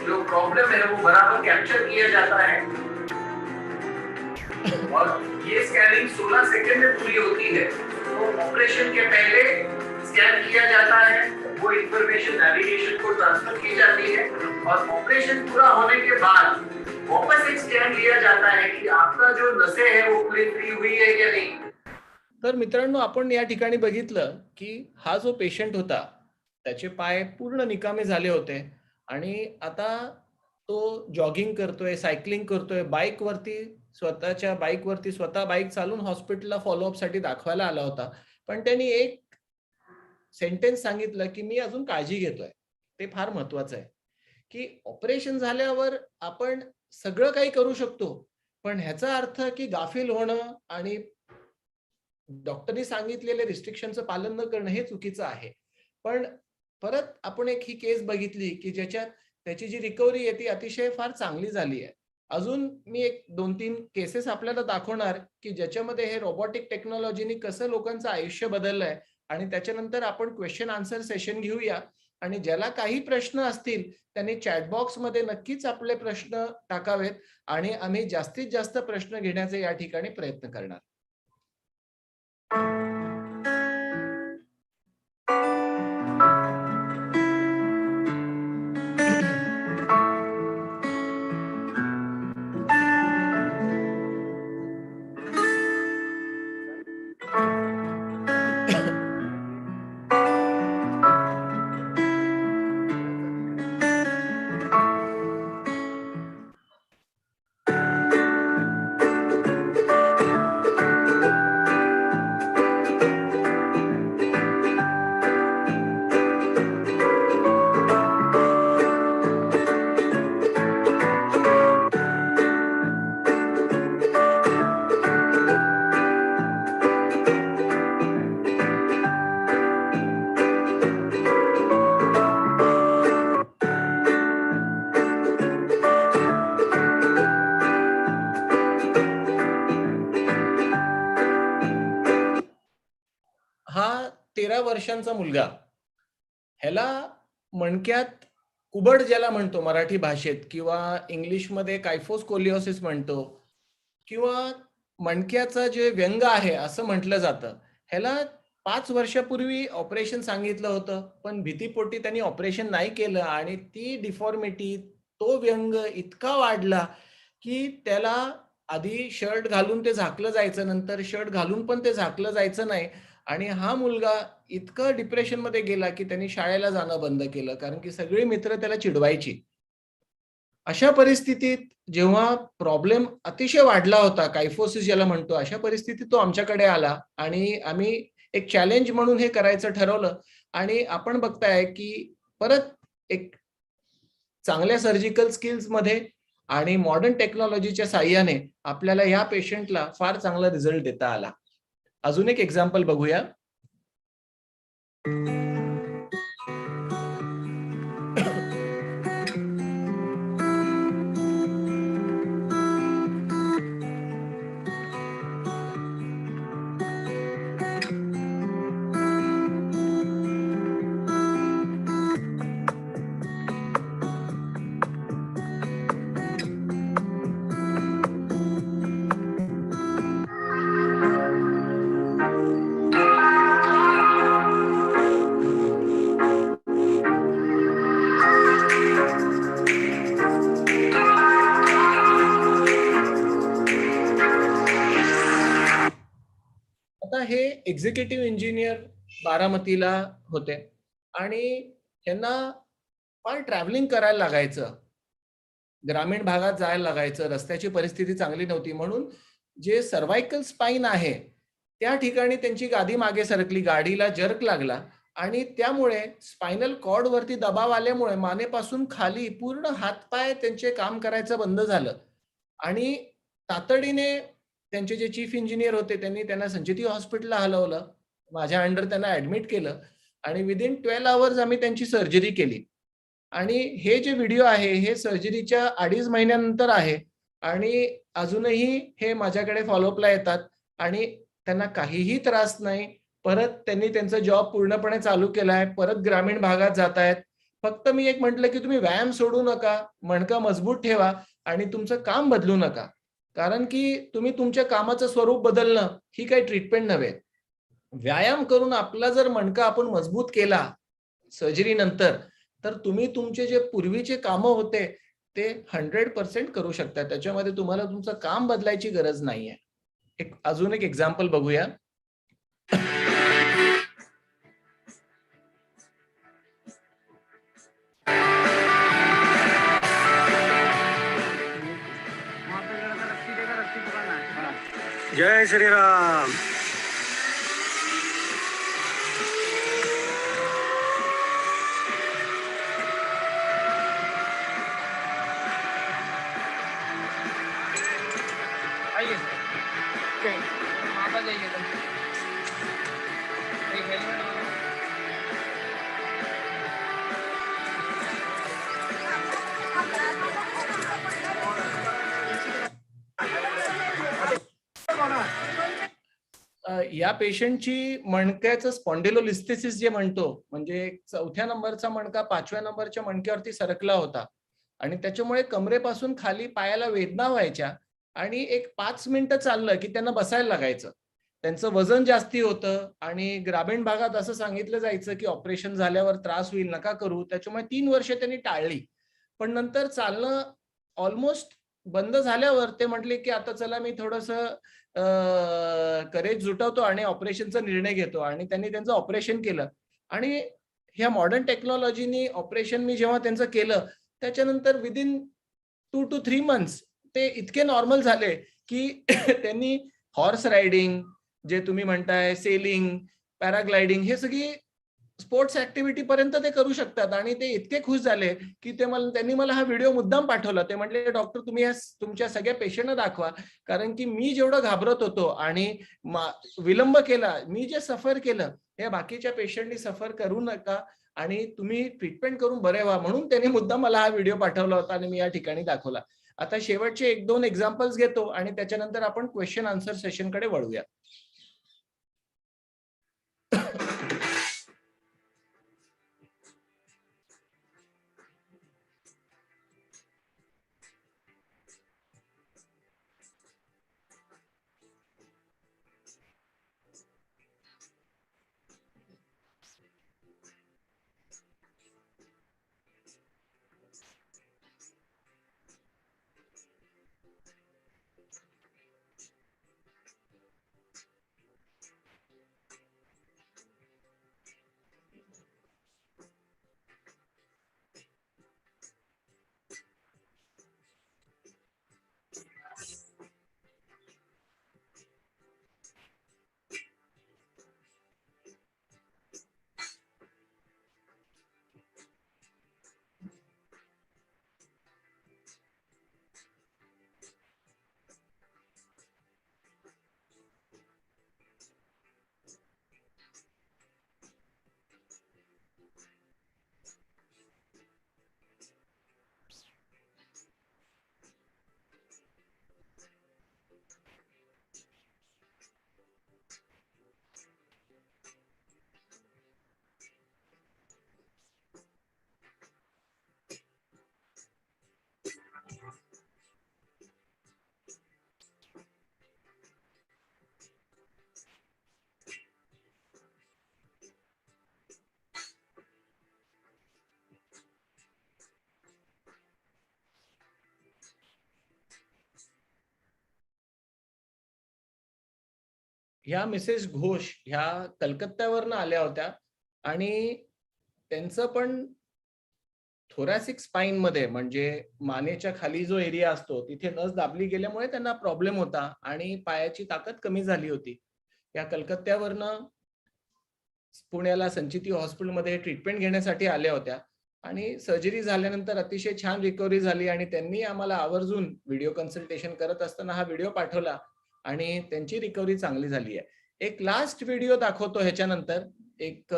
[SPEAKER 4] जो प्रॉब्लम है वो बराबर कैप्चर किया जाता है और ये स्कैनिंग 16 सेकंड में पूरी होती है. तो ऑपरेशन के पहले स्कैन किया जाता है, वो इंफॉर्मेशन नेविगेशन को ट्रांसफर की जाती है और ऑपरेशन पूरा होने के बाद वापस एक स्कैन लिया जाता है कि आपका जो नसें है वो पूरी फ्री हुई है या नहीं.
[SPEAKER 2] तर मित्रांनो, आपण या ठिकाणी बघितलं की हा जो पेशंट होता त्याचे पाय पूर्ण निकामी झाले होते आणि आता तो जॉगिंग करतोय, सायकलिंग करतोय, स्वतः बाईक चालून हॉस्पिटलला फॉलोअप साठी दाखवायला आला होता. पण त्यांनी एक सेंटेन्स सांगितलं की मी अजून काळजी घेतोय. ते फार महत्वाचं आहे की ऑपरेशन झाल्यावर आपण सगळं काही करू शकतो, पण ह्याचा अर्थ की गाफील होणं आणि डॉक्टरनी सांगितलेले रिस्ट्रिक्शनचं पालन न करणं हे चुकीचं आहे. पण परत आपण एक ही केस बघितली की ज्याच्यात त्याची जी रिकव्हरी आहे ती अतिशय फार चांगली झाली आहे. अजून मी एक 2-3 केसेस आपल्याला दाखवणार की ज्याच्यामध्ये हे रोबोटिक टेक्नॉलॉजीनी कसं लोकांचं आयुष्य बदललंय आणि त्याच्यानंतर आपण क्वेश्चन आन्सर सेशन घेऊया. आणि ज्याला काही प्रश्न असतील त्यांनी चॅटबॉक्स मध्ये नक्कीच आपले प्रश्न टाकावेत आणि आम्ही जास्तीत जास्त प्रश्न घेण्याचे या ठिकाणी प्रयत्न करणार. हा 13 वर्षांचा मुलगा, ह्याला मणक्यात कुबड ज्याला म्हणतो मराठी भाषेत किंवा इंग्लिशमध्ये कायफोस्कोलिओसिस म्हणतो किंवा मणक्याचं जे व्यंग आहे असं म्हटलं जातं. ह्याला 5 वर्षापूर्वी ऑपरेशन सांगितलं होतं, पण भीतीपोटी त्यांनी ऑपरेशन नाही केलं आणि ती डिफॉर्मिटी, तो व्यंग इतका वाढला की त्याला आधी शर्ट घालून ते झाकलं जायचं, नंतर शर्ट घालून पण ते झाकलं जायचं नाही. आणि हा मुलगा इतकं डिप्रेशन मध्ये गेला की त्यांनी शाळेला जाणं बंद केलं, कारण की सगळी मित्र त्याला चिडवायची. अशा परिस्थितीत जेव्हा प्रॉब्लेम अतिशय वाढला होता, कायफोसिस ज्याला म्हणतो, अशा परिस्थितीत तो आमच्याकडे आला आणि आम्ही एक चॅलेंज म्हणून हे करायचं ठरवलं. आणि आपण बघताय की परत एक चांगल्या सर्जिकल स्किल्स मध्ये आणि मॉडर्न टेक्नॉलॉजीच्या साह्याने आपल्याला या पेशंटला फार चांगला रिझल्ट देता आला. अजून एक एक्झाम्पल बघूया. आता हे एक्झिक्युटिव्ह इंजिनियर बारामतीला होते आणि त्यांना फार ट्रॅव्हलिंग करायला लागायचं, ग्रामीण भागात जायला लागायचं, रस्त्याची परिस्थिती चांगली नव्हती, म्हणून जे सर्व्हायकल स्पाईन आहे त्या ठिकाणी त्यांची गादी मागे सरकली, गाडीला जर्क लागला आणि त्यामुळे स्पायनल कॉर्ड वरती दबाव आल्यामुळे मानेपासून खाली पूर्ण हातपाय त्यांचे काम करायचं बंद झालं. आणि तातडीने त्यांचे जे चीफ इंजिनियर होते त्यांनी त्यांना संचिती हॉस्पिटलला हलवलं, माझ्या अंडर त्यांना ऍडमिट केलं आणि विदिन 12 आवर्स आम्ही त्यांची सर्जरी केली. आणि हे जे व्हिडिओ आहे हे सर्जरीच्या 2.5 महिन्यानंतर आहे आणि अजूनही हे माझ्याकडे फॉलोअपला येतात आणि त्यांना काहीही त्रास नाही. परत त्यांनी त्यांचा जॉब पूर्णपणे चालू केलाय, परत ग्रामीण भागात जात आहेत. फक्त मी एक म्हटलं की तुम्ही व्यायाम सोडू नका, मणका मजबूत ठेवा आणि तुमचं काम बदलू नका, कारण की तुम्ही तुमच्या कामाचं स्वरूप बदलणं ही काही ट्रीटमेंट नव्हे. व्यायाम करून आपला जर मणका आपण मजबूत केला सर्जरी नंतर, तर तुम्ही तुमचे जे पूर्वीचे कामं होते ते 100% करू शकता. त्याच्यामध्ये तुम्हाला तुमचं काम बदलायची गरज नाहीये. अजून एक एक्झाम्पल बघूया.
[SPEAKER 7] जय श्रीराम.
[SPEAKER 2] या पेशंटची मणक्याचं स्पॉन्डिलोलिस्थेसिस जे म्हणतो, म्हणजे 4थ्या नंबरचा मणका 5व्या नंबरच्या मणक्यावरती सरकला होता आणि त्याच्यामुळे कमरेपासून खाली पायाला वेदना व्हायच्या आणि एक 5 मिनिटं चाललं की त्यांना बसायला लागायचं. त्यांचं वजन जास्ती होतं आणि ग्रामीण भागात असं सांगितलं जायचं की ऑपरेशन झाल्यावर त्रास होईल, नका करू. त्याच्यामुळे 3 वर्ष त्यांनी टाळली. पण नंतर चालणं ऑलमोस्ट बंद झाल्यावर ते म्हटले की आता चला मी थोडंसं करेज जुटवतो आणि ऑपरेशनचा निर्णय घेतो आणि त्यांनी त्यांचं ऑपरेशन केलं. आणि ह्या मॉडर्न टेक्नॉलॉजीनी ऑपरेशन मी जेव्हा त्यांचं केलं त्याच्यानंतर विदिन 2 to 3 मंथ्स ते इतके नॉर्मल झाले की त्यांनी हॉर्स रायडिंग, जे तुम्ही म्हणताय सेलिंग, पॅराग्लायडिंग, हे सगळी स्पोर्ट्स ऍक्टिव्हिटी पर्यंत ते करू शकतात. आणि ते इतके खुश झाले की त्यांनी मला हा व्हिडिओ मुद्दाम पाठवला. ते म्हटले डॉक्टर तुम्ही तुमच्या सगळ्या पेशंटना दाखवा, कारण की मी जेवढं घाबरत होतो आणि विलंब केला, मी जे सफर केलं हे बाकीच्या पेशंटनी सफर करू नका आणि तुम्ही ट्रीटमेंट करून बरे व्हा, म्हणून त्यांनी मुद्दाम मला हा व्हिडिओ पाठवला होता आणि मी या ठिकाणी दाखवला. आता शेवटचे 1-2 एक्झाम्पल्स घेतो आणि त्याच्यानंतर आपण क्वेश्चन आन्सर सेशनकडे वळूया. ह्या मिसेस घोष ह्या कलकत्त्यावरनं आल्या होत्या आणि त्यांचं पण थोरॅसिक स्पाईन मध्ये म्हणजे मानेच्या खाली जो एरिया असतो तिथे नस दाबली गेल्यामुळे त्यांना प्रॉब्लेम होता आणि पायाची ताकद कमी झाली होती. या कलकत्त्यावरनं पुण्याला संचिती हॉस्पिटलमध्ये ट्रीटमेंट घेण्यासाठी आल्या होत्या आणि सर्जरी झाल्यानंतर अतिशय छान रिकव्हरी झाली आणि त्यांनी आम्हाला आवर्जून व्हिडिओ कन्सल्टेशन करत असताना हा व्हिडिओ पाठवला आणि त्यांची रिकव्हरी चांगली झाली आहे. एक लास्ट व्हिडिओ दाखवतो ह्याच्यानंतर. एक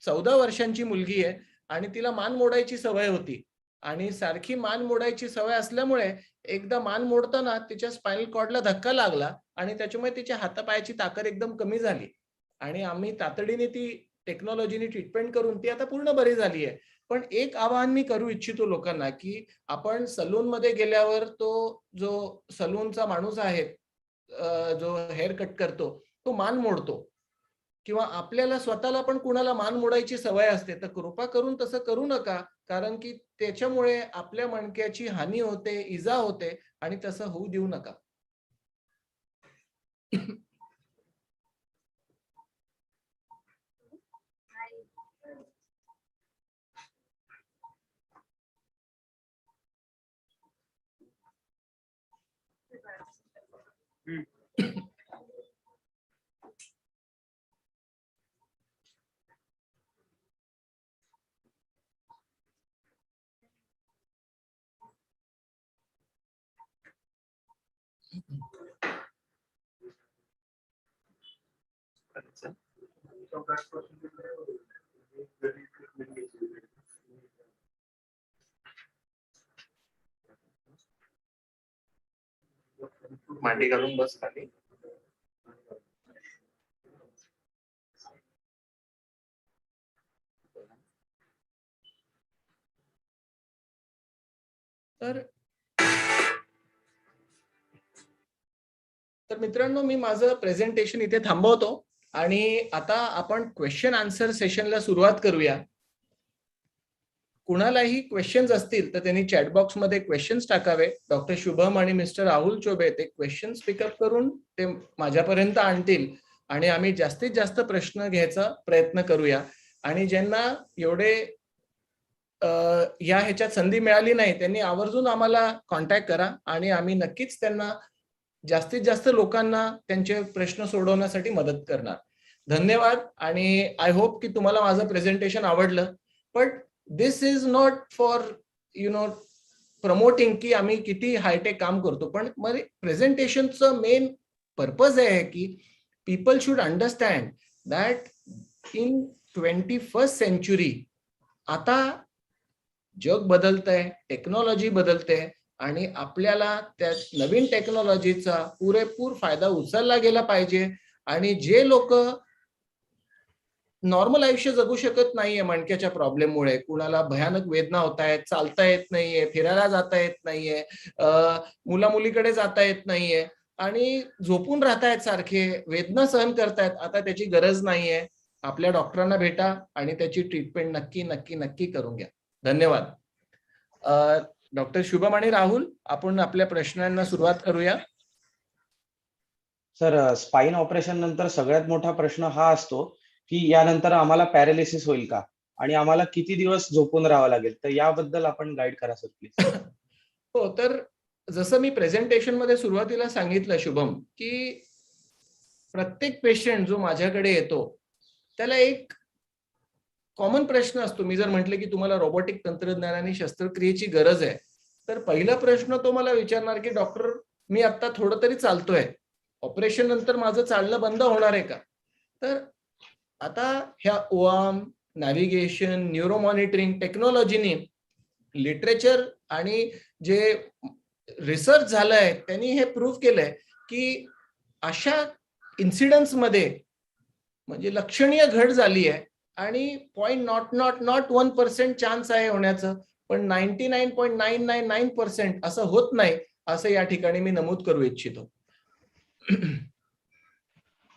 [SPEAKER 2] 14 वर्षांची मुलगी आहे आणि तिला मान मोडायची सवय होती आणि सारखी मान मोडायची सवय असल्यामुळे एकदा मान मोडताना तिच्या स्पायनल कॉर्डला धक्का लागला आणि त्याच्यामुळे तिच्या हातापायाची ताकद एकदम कमी झाली आणि आम्ही तातडीने ती टेक्नॉलॉजीने ट्रीटमेंट करून ती आता पूर्ण बरी झाली आहे. पण एक आवाहन मी करू इच्छितो लोकांना की आपण सलून मध्ये गेल्यावर तो जो सलूनचा माणूस आहे जो हेअर कट करतो तो मान मोडतो किंवा आपल्याला स्वतःला पण कुणाला मान मोडायची सवय असते, तर कृपा करून तसं करू नका, कारण की त्याच्यामुळे आपल्या मणक्याची हानी होते, इजा होते आणि तसं होऊ देऊ नका.
[SPEAKER 5] मांडी घालून बस खाली.
[SPEAKER 2] तर मित्रांनो, मी माझं प्रेझेंटेशन इथे थांबवतो आणि आता आपण क्वेश्चन आन्सर सेशनला सुरुवात करूया. कुणालाही क्वेश्चन्स असतील तर त्यांनी चॅटबॉक्स मध्ये क्वेश्चन्स टाकावे. डॉक्टर शुभम आणि मिस्टर राहुल चोबे ते क्वेश्चन्स पिकअप करून ते माझ्यापर्यंत आणतील आणि आम्ही जास्तीत जास्त प्रश्न घ्यायचा प्रयत्न करूया. आणि ज्यांना एवढे या ह्याच्यात संधी मिळाली नाही त्यांनी आवर्जून आम्हाला कॉन्टॅक्ट करा आणि आम्ही नक्कीच त्यांना जास्तीत जास्त लोकांना त्यांचे प्रश्न सोडवण्यासाठी मदत करणार. धन्यवाद आणि आय होप की तुम्हाला माझं प्रेझेंटेशन आवडलं. But this is not for promoting की आम्ही किती हायटेक काम करतो, पण मग प्रेझेंटेशनचं मेन पर्पज आहे की people should understand that in 21st century आता जग बदलतंय, टेक्नॉलॉजी बदलते आणि आपल्याला त्या नवीन टेक्नॉलॉजीचा पुरेपूर फायदा उचलला गेला पाहिजे. आणि जे लोक नॉर्मल आयुष्य जगू शकत नाहीये मणक्याच्या प्रॉब्लेममुळे, कुणाला भयानक वेदना होत आहेत, चालता येत नाहीये, फिरायला जाता येत नाहीये, मुला मुलीकडे जाता येत नाहीये आणि झोपून राहतायत, सारखे वेदना सहन करतायत, आता त्याची गरज नाहीये. आपल्या डॉक्टरांना भेटा आणि त्याची ट्रीटमेंट नक्की नक्की नक्की करून घ्या. धन्यवाद. डॉक्टर शुभम आणि राहुल, आपण आपल्या प्रश्नांना सुरुवात करूया.
[SPEAKER 3] सर, स्पाइन ऑपरेशन नंतर सगळ्यात मोठा प्रश्न हा असतो की यानंतर आम्हाला पॅरालिसिस होईल का आणि आम्हाला किती दिवस झोपून राहावं लागेल, तर याबद्दल आपण गाईड करा सर प्लीज.
[SPEAKER 2] हो, तर जसं मी प्रेझेंटेशन मध्ये सुरुवातीला सांगितलं शुभम, की प्रत्येक पेशंट जो माझ्याकडे येतो त्याला एक कॉमन प्रश्न असतो. मी जर म्हटलं की तुम्हाला रोबोटिक तंत्रज्ञानाने शस्त्रक्रियेची गरज आहे, तर पहिला प्रश्न तो मला विचारणार की डॉक्टर, मी आता थोडं तरी चालतोय, ऑपरेशन नंतर माझं चालणं बंद होणार आहे का? तर आता ह्या ओआर्म, नॅव्हिगेशन, न्यूरो मॉनिटरिंग टेक्नॉलॉजीने, लिटरेचर आणि जे रिसर्च झालंय त्यांनी हे प्रूव्ह केलंय की अशा इन्सिडन्स मध्ये म्हणजे लक्षणीय घट झाली आहे आणि 0.001% चान्स आहे होण्याचं, पण 99.999% असं होत नाही, असं या ठिकाणी मी नमूद करू इच्छितो.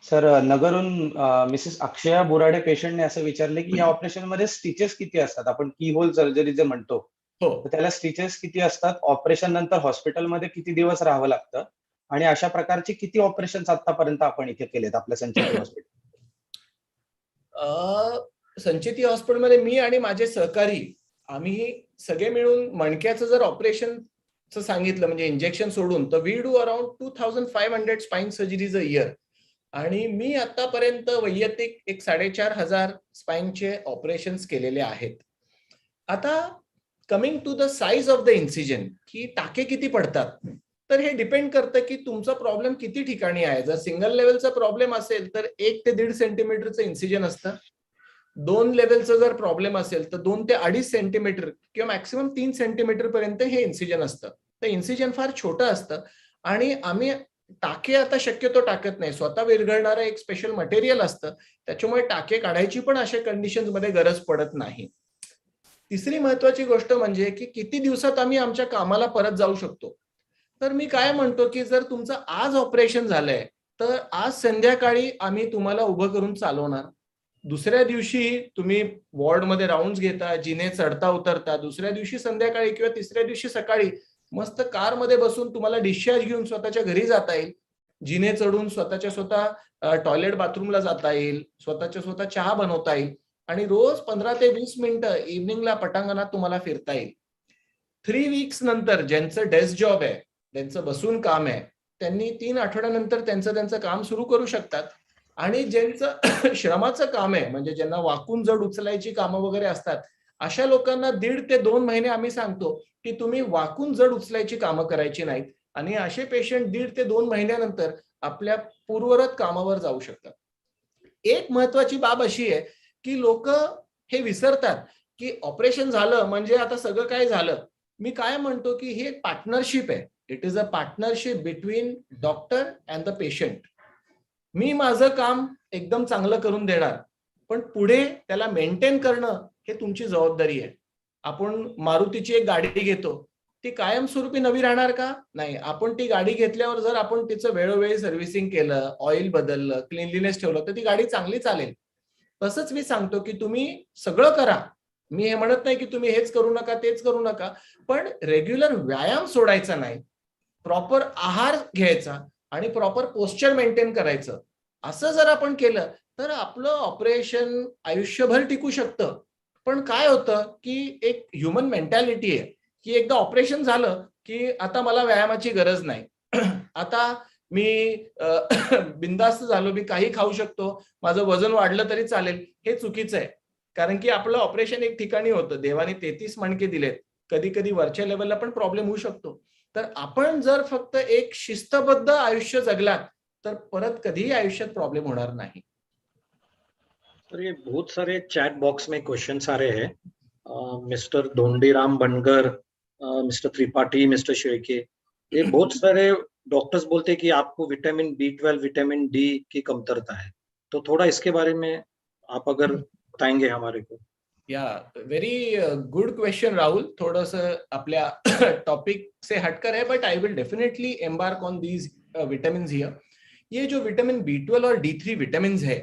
[SPEAKER 3] सर, नगरहून मिसेस अक्षया बोराडे पेशंटने असं विचारले की या ऑपरेशन मध्ये स्टिचेस किती असतात? आपण की होल सर्जरी जे म्हणतो,
[SPEAKER 2] हो,
[SPEAKER 3] तर त्याला स्टिचेस किती असतात? ऑपरेशन नंतर हॉस्पिटलमध्ये किती दिवस राहावं लागतं आणि अशा प्रकारचे किती ऑपरेशन्स आतापर्यंत आपण इथे केलेत आपल्या संचेती हॉस्पिटल?
[SPEAKER 2] संचेती हॉस्पिटलमध्ये मी आणि माझे सहकारी आम्ही सगळे मिळून मणक्याचं जर ऑपरेशनचं सांगितलं म्हणजे इंजेक्शन सोडून, तर we do around 2500 spine surgeries a year. आणि मी आतापर्यंत वैयक्तिक 4,500 स्पाइनचे ऑपरेशन्स केलेले आहेत. आता coming to the size of the incision, की टाके किती पडतात, तर हे डिपेंड करतं की तुमचा प्रॉब्लेम किती ठिकाणी आहे. जर सिंगल लेवलचा प्रॉब्लेम असेल तर 1 ते 1.5 सेंटीमीटरचं इन्सिजन असतं. 2 लेवलचा जर प्रॉब्लेम असेल तर 2 ते 2.5 सेंटीमीटर किंवा मॅक्सिमम 3 सेंटीमीटर पर्यंत हे इन्सिजन असतं. तर इन्सिजन फार छोटं असतं आणि आम्ही टाके आता शक्यतो टाकत नाही. स्वतः विरघळणारं एक स्पेशल मटेरियल असतं, त्याच्यामुळे टाके काढायची पण अशा कंडिशन्स मध्ये गरज पडत नाही. तिसरी महत्वाची गोष्ट म्हणजे की किती दिवसात आम्ही आमच्या कामाला परत जाऊ शकतो. तर मी काय म्हणतो की जर तुमचं आज ऑपरेशन झालंय तर आज संध्याकाळी आम्ही तुम्हाला उभं करून चालवणार. दुसऱ्या दिवशी तुम्ही वॉर्डमध्ये राऊंड्स घेता, जिने चढता उतरता. दुसऱ्या दिवशी संध्याकाळी किंवा तिसऱ्या दिवशी सकाळी मस्त कारमध्ये बसून तुम्हाला डिस्चार्ज घेऊन स्वतःच्या घरी जाता येईल. जिने चढून स्वतःच्या स्वतः टॉयलेट बाथरूमला जाता येईल, स्वतःच्या स्वतः चहा बनवता येईल आणि रोज 15 ते 20 मिनिटं इव्हनिंगला पटांगणात तुम्हाला फिरता येईल. 3 वीक्स नंतर ज्यांचं डेस्क जॉब आहे, त्यांचं बसून काम आहे, त्यांनी 3 आठवड्यानंतर त्यांचं काम सुरू करू शकतात. आणि ज्यांचं श्रमाचं काम आहे म्हणजे ज्यांना वाकून जड उचलायची कामं वगैरे असतात, अशा लोकांना 1.5 ते 2 महिने आम्ही सांगतो की तुम्ही वाकून जड उचलायची कामं करायची नाहीत. आणि असे पेशंट 1.5 ते 2 महिन्यानंतर आपल्या पूर्वरत कामावर जाऊ शकतात. एक महत्वाची बाब अशी आहे की लोक हे विसरतात की ऑपरेशन झालं म्हणजे आता सगळं काय झालं. मी काय म्हणतो की ही एक पार्टनरशिप आहे. It is a partnership between doctor and the patient. मी माझं काम एकदम चांगलं करून देणार, पण पुढे त्याला मेंटेन करणं हे तुमची जबाबदारी आहे. आपण मारुतीची एक गाडी घेतो, ती कायमस्वरूपी नवी राहणार का? नाही. आपण ती गाडी घेतल्यावर जर आपण तिचं वेळोवेळी सर्व्हिसिंग केलं, ऑइल बदललं, क्लिनलीनेस ठेवलं, तर ती गाडी चांगली चालेल. तसंच मी सांगतो की तुम्ही सगळं करा. मी हे म्हणत नाही की तुम्ही हेच करू नका, तेच करू नका, पण रेग्युलर व्यायाम सोडायचा नाही, प्रॉपर आहार घ्यायचा आणि प्रॉपर पोस्चर मेंटेन करायचं. असं जर आपण केलं तर आपलं ऑपरेशन आयुष्यभर टिकू शकतं. पण काय होतं की एक ह्युमन मेंटॅलिटी आहे की एकदा ऑपरेशन झालं की आता मला व्यायामाची गरज नाही. आता मी बिंदास्त झालो, मी काही खाऊ शकतो, माझं वजन वाढलं तरी चालेल. हे चुकीचं आहे. कारण की आपलं ऑपरेशन एक ठिकाणी होतं. देवाने 33 मणके दिलेत. कधी कधी वरच्या लेवलला पण प्रॉब्लेम होऊ शकतो. तर आपण जर फक्त एक शिस्तबद्ध आयुष्य जगलात तर परत कधीही आयुष्यात प्रॉब्लेम होणार नाही.
[SPEAKER 1] सर ये बहुत सारे चैट बॉक्स में क्वेश्चंस आ रहे हैं. Mister Dhondiram Bangar, mister Tripathi, mister Shelke, ये बहुत सारे डॉक्टर्स बोलते हैं कि आपको विटामिन B12, विटामिन डी की कमतरता है. तो थोड़ा इसके बारे में आप अगर बताएंगे हमारे को.
[SPEAKER 2] या व्हेरी गुड क्वेश्चन राहुल. थोडस आपल्या टॉपिक से हटकर है, but I will definitely embark on these vitamin here. ये जो विटामिन B12 और D3 विटामिन है,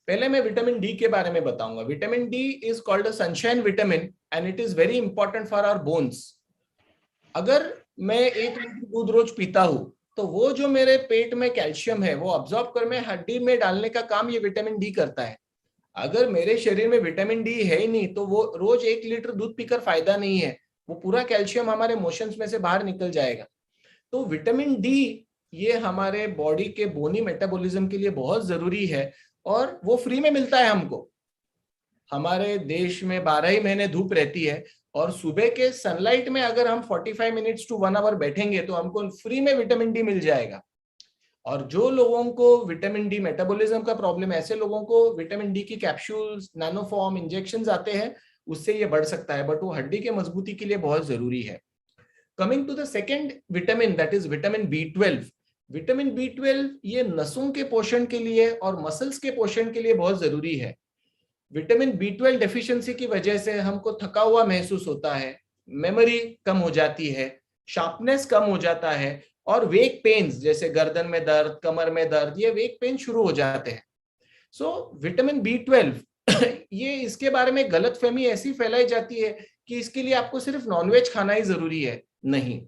[SPEAKER 2] पहले मैं विटामिन डी के बारे में बताऊंगा. Vitamin D is called a sunshine vitamin and it is very important for our bones. अगर मैं 1 लीटर दूध रोज पीता हूं तो वो जो मेरे पेट में कैल्शियम है वो अब्सॉर्ब कर मैं हड्डी में डालने का काम ये विटामिन डी करता है. अगर मेरे शरीर में विटामिन डी है ही नहीं तो वो रोज 1 लीटर दूध पीकर फायदा नहीं है. वो पूरा कैल्शियम हमारे मोशंस में से बाहर निकल जाएगा. तो विटामिन डी ये हमारे बॉडी के बोनी मेटाबॉलिज्म के लिए बहुत जरूरी है और वो फ्री में मिलता है हमको. हमारे देश में 12 ही महीने धूप रहती है और सुबह के सनलाइट में अगर हम 45 मिनट्स टू 1 आवर बैठेंगे तो हमको फ्री में विटामिन डी मिल जाएगा. और जो लोगों को विटामिन डी मेटाबॉलिज्म का प्रॉब्लम है, ऐसे लोगों को विटामिन डी की कैप्सूल्स, नैनोफॉर्म इंजेक्शंस आते हैं, उससे ये बढ़ सकता है, बट वो हड्डी के मजबूती के लिए बहुत जरूरी है. Coming to the second vitamin, that is vitamin B12. Vitamin B12 ये नसों के पोषण के लिए और मसल्स के पोषण के लिए बहुत जरूरी है. विटामिन B12 डेफिशिएंसी की वजह से हमको थका हुआ महसूस होता है, मेमोरी कम हो जाती है, शार्पनेस कम हो जाता है और वेक पेन्स जैसे गर्दन में दर्द, कमर में दर्द, ये वेक पेन शुरू हो जाते हैं. सो विटामिन B12 ये इसके बारे में गलतफहमी ऐसी फैलाई जाती है कि इसके लिए आपको सिर्फ नॉनवेज खाना ही जरूरी है. नहीं,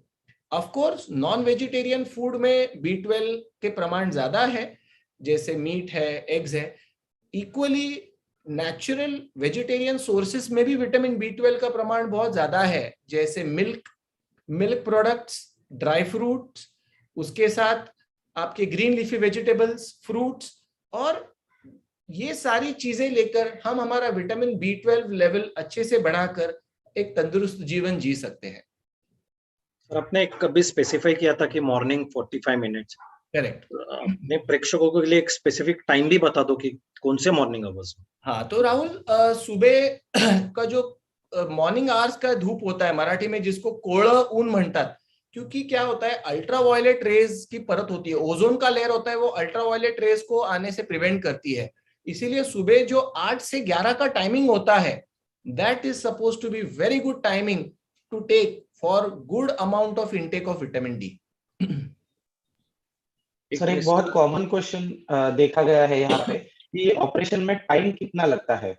[SPEAKER 2] of course non vegetarian food में B12 के प्रमाण ज्यादा है, जैसे मीट है, एग्स है। इक्वली नेचुरल वेजिटेरियन सोर्सेस में भी विटामिन B12 का प्रमाण बहुत ज्यादा है, जैसे मिल्क प्रोडक्ट्स, ड्राई फ्रूट्स, उसके साथ आपके ग्रीन लीफी वेजिटेबल्स, फ्रूट्स, और ये सारी चीजें लेकर हम हमारा विटामिन B12 लेवल अच्छे से बढ़ाकर एक तंदुरुस्त जीवन जी सकते हैं।
[SPEAKER 1] सर, आपने कभी स्पेसिफाई किया था कि मॉर्निंग 45 मिनट्स।
[SPEAKER 2] करेक्ट।
[SPEAKER 1] अपने प्रेक्षकों के लिए एक स्पेसिफिक टाइम भी बता दो कि कौन से मॉर्निंग आवर्स में।
[SPEAKER 2] हाँ, तो राहुल, सुबह का जो मॉर्निंग आवर्स का धूप होता है, मराठी में जिसको कोळं ऊन म्हणतात, क्योंकि क्या होता है, अल्ट्रावायलेट रेज की परत होती है, ओजोन का लेयर होता है, वो अल्ट्रावायलेट रेज को आने से प्रिवेंट करती है। इसीलिए सुबह जो 8 से 11 का टाइमिंग होता है, that is suppose to be very good timing to take for good amount of intake of vitamin D.
[SPEAKER 3] Sir, एक बहुत कॉमन क्वेश्चन देखा गया है यहाँ पे कि ऑपरेशन में टाइम कितना लगता है?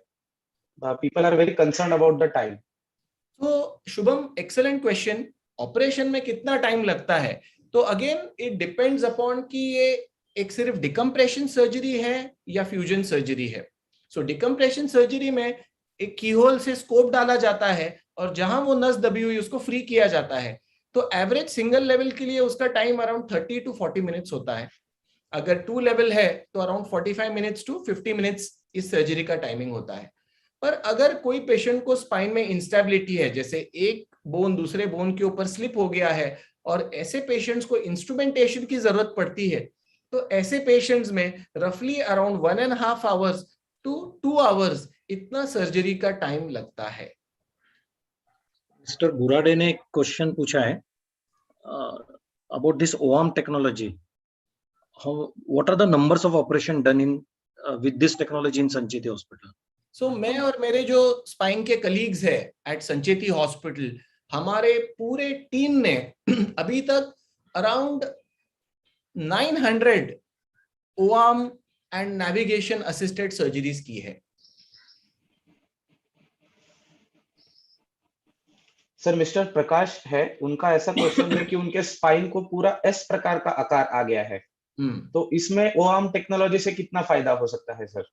[SPEAKER 3] People are very concern about the time.
[SPEAKER 2] तो शुभम, एक्सेलेंट क्वेश्चन। ऑपरेशन में कितना टाइम लगता है, तो अगेन इट डिपेंड्स अपॉन कि ये एक सिर्फ डिकम्प्रेशन सर्जरी है या फ्यूजन सर्जरी है। सो डिकम्प्रेशन सर्जरी में एक कीहोल से स्कोप डाला जाता है और जहां वो नस दबी हुई उसको फ्री किया जाता है। तो एवरेज सिंगल लेवल के लिए उसका टाइम अराउंड 30 to 40 मिनट्स होता है। अगर 2 लेवल है तो around 45 minutes to 50 minutes is surgery का टाइमिंग होता है। पर अगर कोई पेशेंट को स्पाइन में इंस्टेबिलिटी है, जैसे एक बोन दूसरे बोन के ऊपर स्लिप हो गया है, और ऐसे पेशेंट्स को इंस्ट्रूमेंटेशन की जरूरत पड़ती है, तो ऐसे पेशेंट्स में रफली अराउंड 1.5 आवर्स to 2 आवर्स इतना सर्जरी का टाइम लगता है।
[SPEAKER 1] मिस्टर बुराडे ने एक क्वेश्चन पूछा है about this OARM technology. What are the numbers of operation done in with this technology in Sancheti hospital?
[SPEAKER 2] So मैं और मेरे जो स्पाइन के कलीग्स है एट संचेती हॉस्पिटल, हमारे पूरे टीम ने अभी तक around 900 OARM and navigation assisted surgeries की है।
[SPEAKER 3] सर, मिस्टर प्रकाश है, उनका ऐसा क्वेश्चन है कि उनके स्पाइन को पूरा एस प्रकार का आकार आ गया है, तो इसमें OARM टेक्नोलॉजी से कितना फायदा हो सकता है सर?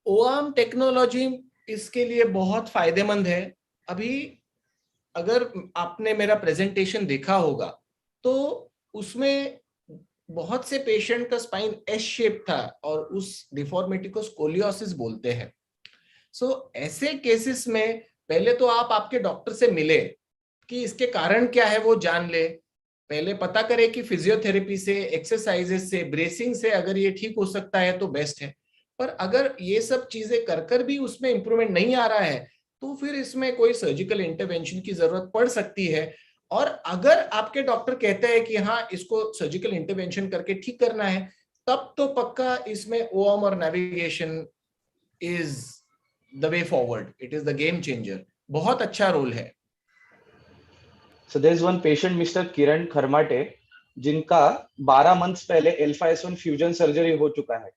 [SPEAKER 2] OARM टेक्नोलॉजी इसके लिए बहुत फायदेमंद है। अभी अगर आपने मेरा प्रेजेंटेशन देखा होगा तो उसमें बहुत से पेशेंट का स्पाइन एस शेप था और उस डिफॉर्मिटी को स्कोलियोसिस बोलते हैं। सो ऐसे केसेस में पहले तो आप आपके डॉक्टर से मिले कि इसके कारण क्या है वो जान ले, पहले पता करें कि फिजियोथेरेपी से, एक्सरसाइजेस से, ब्रेसिंग से अगर ये ठीक हो सकता है तो बेस्ट है। पर अगर ये सब चीजें कर भी उसमें इंप्रूवमेंट नहीं आ रहा है तो फिर इसमें कोई सर्जिकल इंटरवेंशन की जरूरत पड़ सकती है। और अगर आपके डॉक्टर कहते हैं कि हाँ इसको सर्जिकल इंटरवेंशन करके ठीक करना है, तब तो पक्का इसमें OARM और navigation is the way forward, it is the game changer. बहुत अच्छा रोल है।
[SPEAKER 3] So there is one patient, Mr. किरण खरमाटे, जिनका 12 मंथ्स पहले अल्फा-S1 फ्यूजन सर्जरी हो चुका है।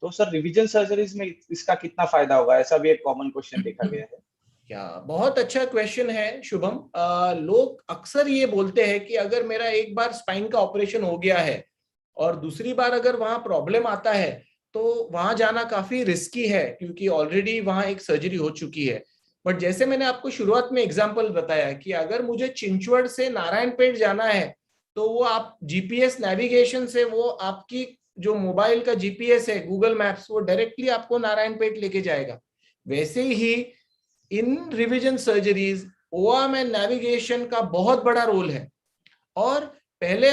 [SPEAKER 3] तो सर, रिवीजन सर्जरीज में इसका कितना फायदा होगा? ऐसा भी एक कॉमन क्वेश्चन देखा गया है।
[SPEAKER 2] क्या बहुत अच्छा क्वेश्चन है शुभम। लोग अक्सर ये बोलते हैं कि अगर मेरा एक बार स्पाइन का ऑपरेशन हो गया है और दूसरी बार अगर वहां प्रॉब्लम आता है तो वहां जाना काफी रिस्की है, क्योंकि ऑलरेडी वहां एक सर्जरी हो चुकी है। बट जैसे मैंने आपको शुरुआत में एग्जांपल बताया कि अगर मुझे चिंचवड़ से नारायणपेट जाना है तो वो आप जीपीएस नेविगेशन से, वो आपकी जो मोबाइल का जीपीएस है गूगल मैप्स, वो डायरेक्टली आपको नारायणपेट लेके जाएगा। वैसे ही in revision surgeries OARM and navigation का बहुत बड़ा रोल है। और पहले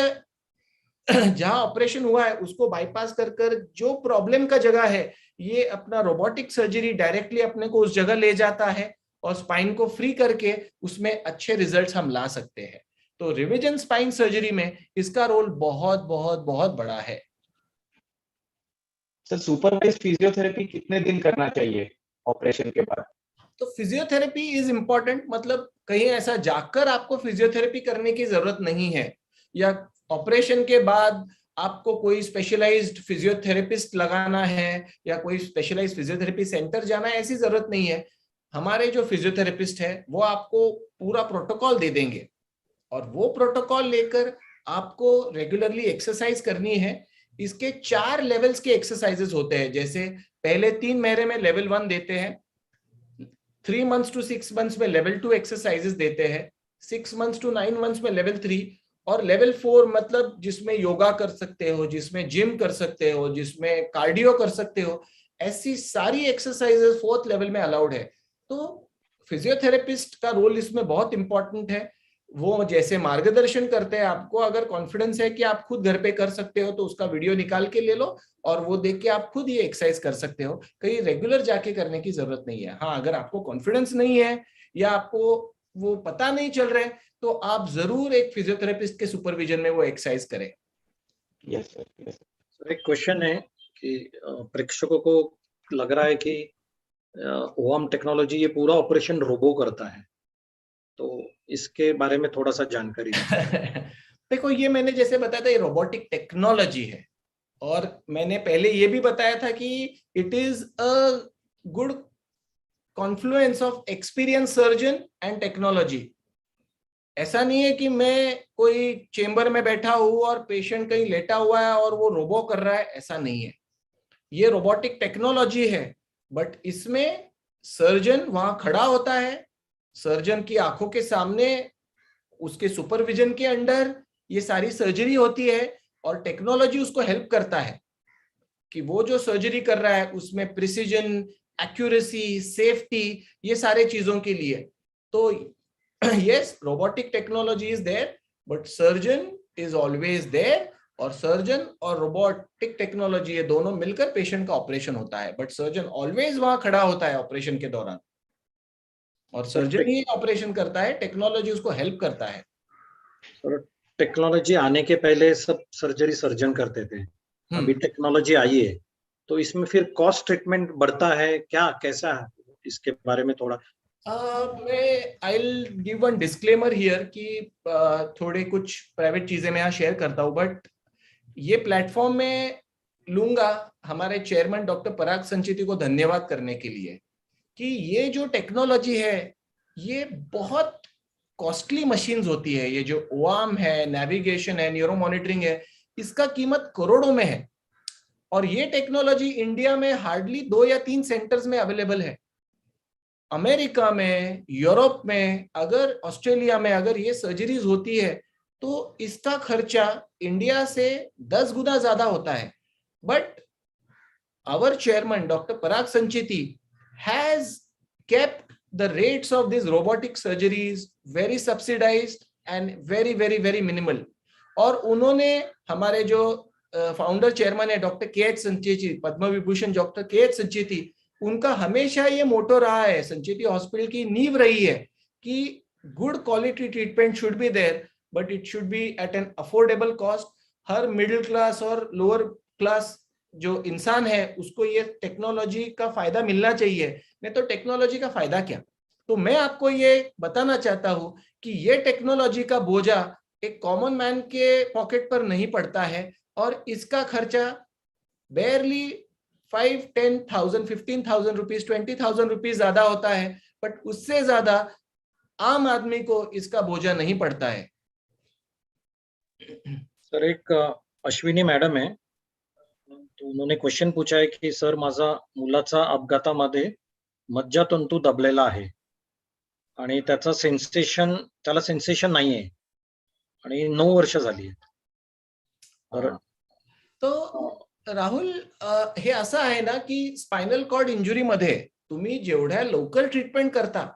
[SPEAKER 2] जहां ऑपरेशन हुआ है उसको बाईपास कर जो प्रॉब्लम का जगह है, ये अपना रोबोटिक सर्जरी डायरेक्टली अपने को उस जगह ले जाता है और स्पाइन को फ्री करके उसमें अच्छे रिजल्ट्स हम ला सकते हैं। तो रिवीजन स्पाइन सर्जरी में इसका रोल बहुत बहुत बहुत बड़ा है।
[SPEAKER 3] सर, सुपरवाइज फिजियोथेरेपी कितने दिन करना चाहिए ऑपरेशन के बाद?
[SPEAKER 2] तो फिजियोथेरेपी इज इम्पोर्टेंट, मतलब कहीं ऐसा जाकर आपको फिजियोथेरेपी करने की जरूरत नहीं है, या ऑपरेशन के बाद आपको कोई स्पेशलाइज्ड फिजियोथेरेपिस्ट लगाना है या कोई स्पेशलाइज्ड फिजियोथेरेपी सेंटर जाना है, ऐसी जरूरत नहीं है। हमारे जो फिजियोथेरेपिस्ट है वो आपको पूरा प्रोटोकॉल दे देंगे और वो प्रोटोकॉल लेकर आपको रेगुलरली एक्सरसाइज करनी है। इसके 4 लेवल्स के एक्सरसाइजेस होते हैं। जैसे पहले 3 महीने में लेवल 1 देते हैं, 3 months to 6 months में लेवल 2 एक्सरसाइजेस देते हैं, 6 months to 9 months में लेवल 3, और लेवल 4 मतलब जिसमें योगा कर सकते हो, जिसमें जिम कर सकते हो, जिसमें कार्डियो कर सकते हो, ऐसी सारी एक्सरसाइजेस 4th लेवल में अलाउड है। तो फिजियोथेरेपिस्ट का रोल इसमें बहुत इंपॉर्टेंट है। वो जैसे मार्गदर्शन करते हैं, आपको अगर कॉन्फिडेंस है कि आप खुद घर पे कर सकते हो तो उसका वीडियो निकाल के ले लो और वो देख के आप खुद ये एक्सरसाइज कर सकते हो। कहीं रेगुलर जाके करने की जरूरत नहीं है। हाँ, अगर आपको कॉन्फिडेंस नहीं है या आपको वो पता नहीं चल रहा है तो आप जरूर एक फिजियोथेरेपिस्ट के सुपरविजन में वो एक्सरसाइज करें।
[SPEAKER 3] Yes sir.
[SPEAKER 1] सर, एक क्वेश्चन है कि प्रेक्षकों को लग रहा है कि ओआम टेक्नोलॉजी ये पूरा ऑपरेशन रोबो करता है, तो इसके बारे में थोड़ा सा जानकारी दें।
[SPEAKER 2] देखो, ये मैंने जैसे बताया था, ये रोबोटिक टेक्नोलॉजी है, और मैंने पहले ये भी बताया था कि it is a good Confluence of experience surgeon end technology. ऐसा नहीं है कि मैं कोई चेंबर में बैठा हूं और पेशेंट कहीं लेटा हुआ है और वो रोबो कर रहा है, ऐसा नहीं है। ये रोबोटिक टेक्नोलॉजी है, बट इसमें सर्जन वहां खड़ा होता है, सर्जन की आंखों के सामने, उसके सुपरविजन के अंडर ये सारी सर्जरी होती है, और टेक्नोलॉजी उसको हेल्प करता है कि वो जो सर्जरी कर रहा है उसमें प्रिसीजन, एक्यूरेसी, सेफ्टी, ये सारे चीजों के लिए। तो yes, robotic technology is there, but surgeon is always there, और सर्जन और रोबोटिक टेक्नोलॉजी ये दोनों मिलकर पेशेंट का ऑपरेशन होता है, बट सर्जन ऑलवेज वहां खड़ा होता है ऑपरेशन के दौरान, और सर्जन ही ऑपरेशन करता है, टेक्नोलॉजी उसको हेल्प करता है।
[SPEAKER 1] टेक्नोलॉजी आने के पहले सब सर्जरी सर्जन करते थे, अभी टेक्नोलॉजी आई है तो इसमें फिर कॉस्ट ट्रीटमेंट बढ़ता है क्या, कैसा है, इसके बारे में थोड़ा।
[SPEAKER 2] I will give one disclaimer here कि थोड़े कुछ प्राइवेट चीजें मैं यहाँ शेयर करता हूँ, बट ये प्लेटफॉर्म में लूंगा हमारे चेयरमैन डॉक्टर पराग संचेती को धन्यवाद करने के लिए कि ये जो टेक्नोलॉजी है ये बहुत कॉस्टली मशीन्स होती है। ये जो ओआम है, नेविगेशन है, न्यूरो मॉनिटरिंग है, इसका कीमत करोड़ों में है, और ये टेक्नोलॉजी इंडिया में हार्डली 2 या 3 सेंटर्स में अवेलेबल है। अमेरिका में, यूरोप में, अगर ऑस्ट्रेलिया में अगर ये सर्जरीज होती है तो इसका खर्चा इंडिया से 10 गुना ज्यादा होता है। But our chairman doctor Parag Sancheti has kept the rates of these robotic surgeries very subsidized and very very very minimal। और उन्होंने हमारे जो फाउंडर चेयरमैन है डॉक्टर के.एच. संचेती, पद्म विभूषण डॉक्टर के.एच. संचेती, उनका हमेशा ये मोटो रहा है, संचेती हॉस्पिटल की नींव रही है कि good quality treatment should be there, but it should be at an affordable cost. हर मिडिल क्लास और लोअर क्लास जो इंसान है उसको ये टेक्नोलॉजी का फायदा मिलना चाहिए, नहीं तो टेक्नोलॉजी का फायदा क्या। तो मैं आपको ये बताना चाहता हूं कि ये टेक्नोलॉजी का बोझा एक कॉमन मैन के पॉकेट पर नहीं पड़ता है, और इसका खर्चा बेयरली 5-10,000, 15,000 रुपीज, 20,000 रुपीज ज्यादा होता है, बट उससे ज्यादा आम आदमी को इसका बोझा नहीं पड़ता है।
[SPEAKER 1] सर, एक अश्विनी मॅडम आहे, तो उन्होंने क्वेश्चन पूछा है की सर माझा मुलाचा अपघातामध्ये मज्जातंतू दबलेला आहे आणि त्याला सेन्सेशन नाहीये आणि 9 वर्ष झाली आहेत।
[SPEAKER 2] तो राहुल, हे असं आहे ना की स्पायनल कॉर्ड इंजुरी मध्ये तुम्ही जेवढ्या लवकर ट्रीटमेंट करता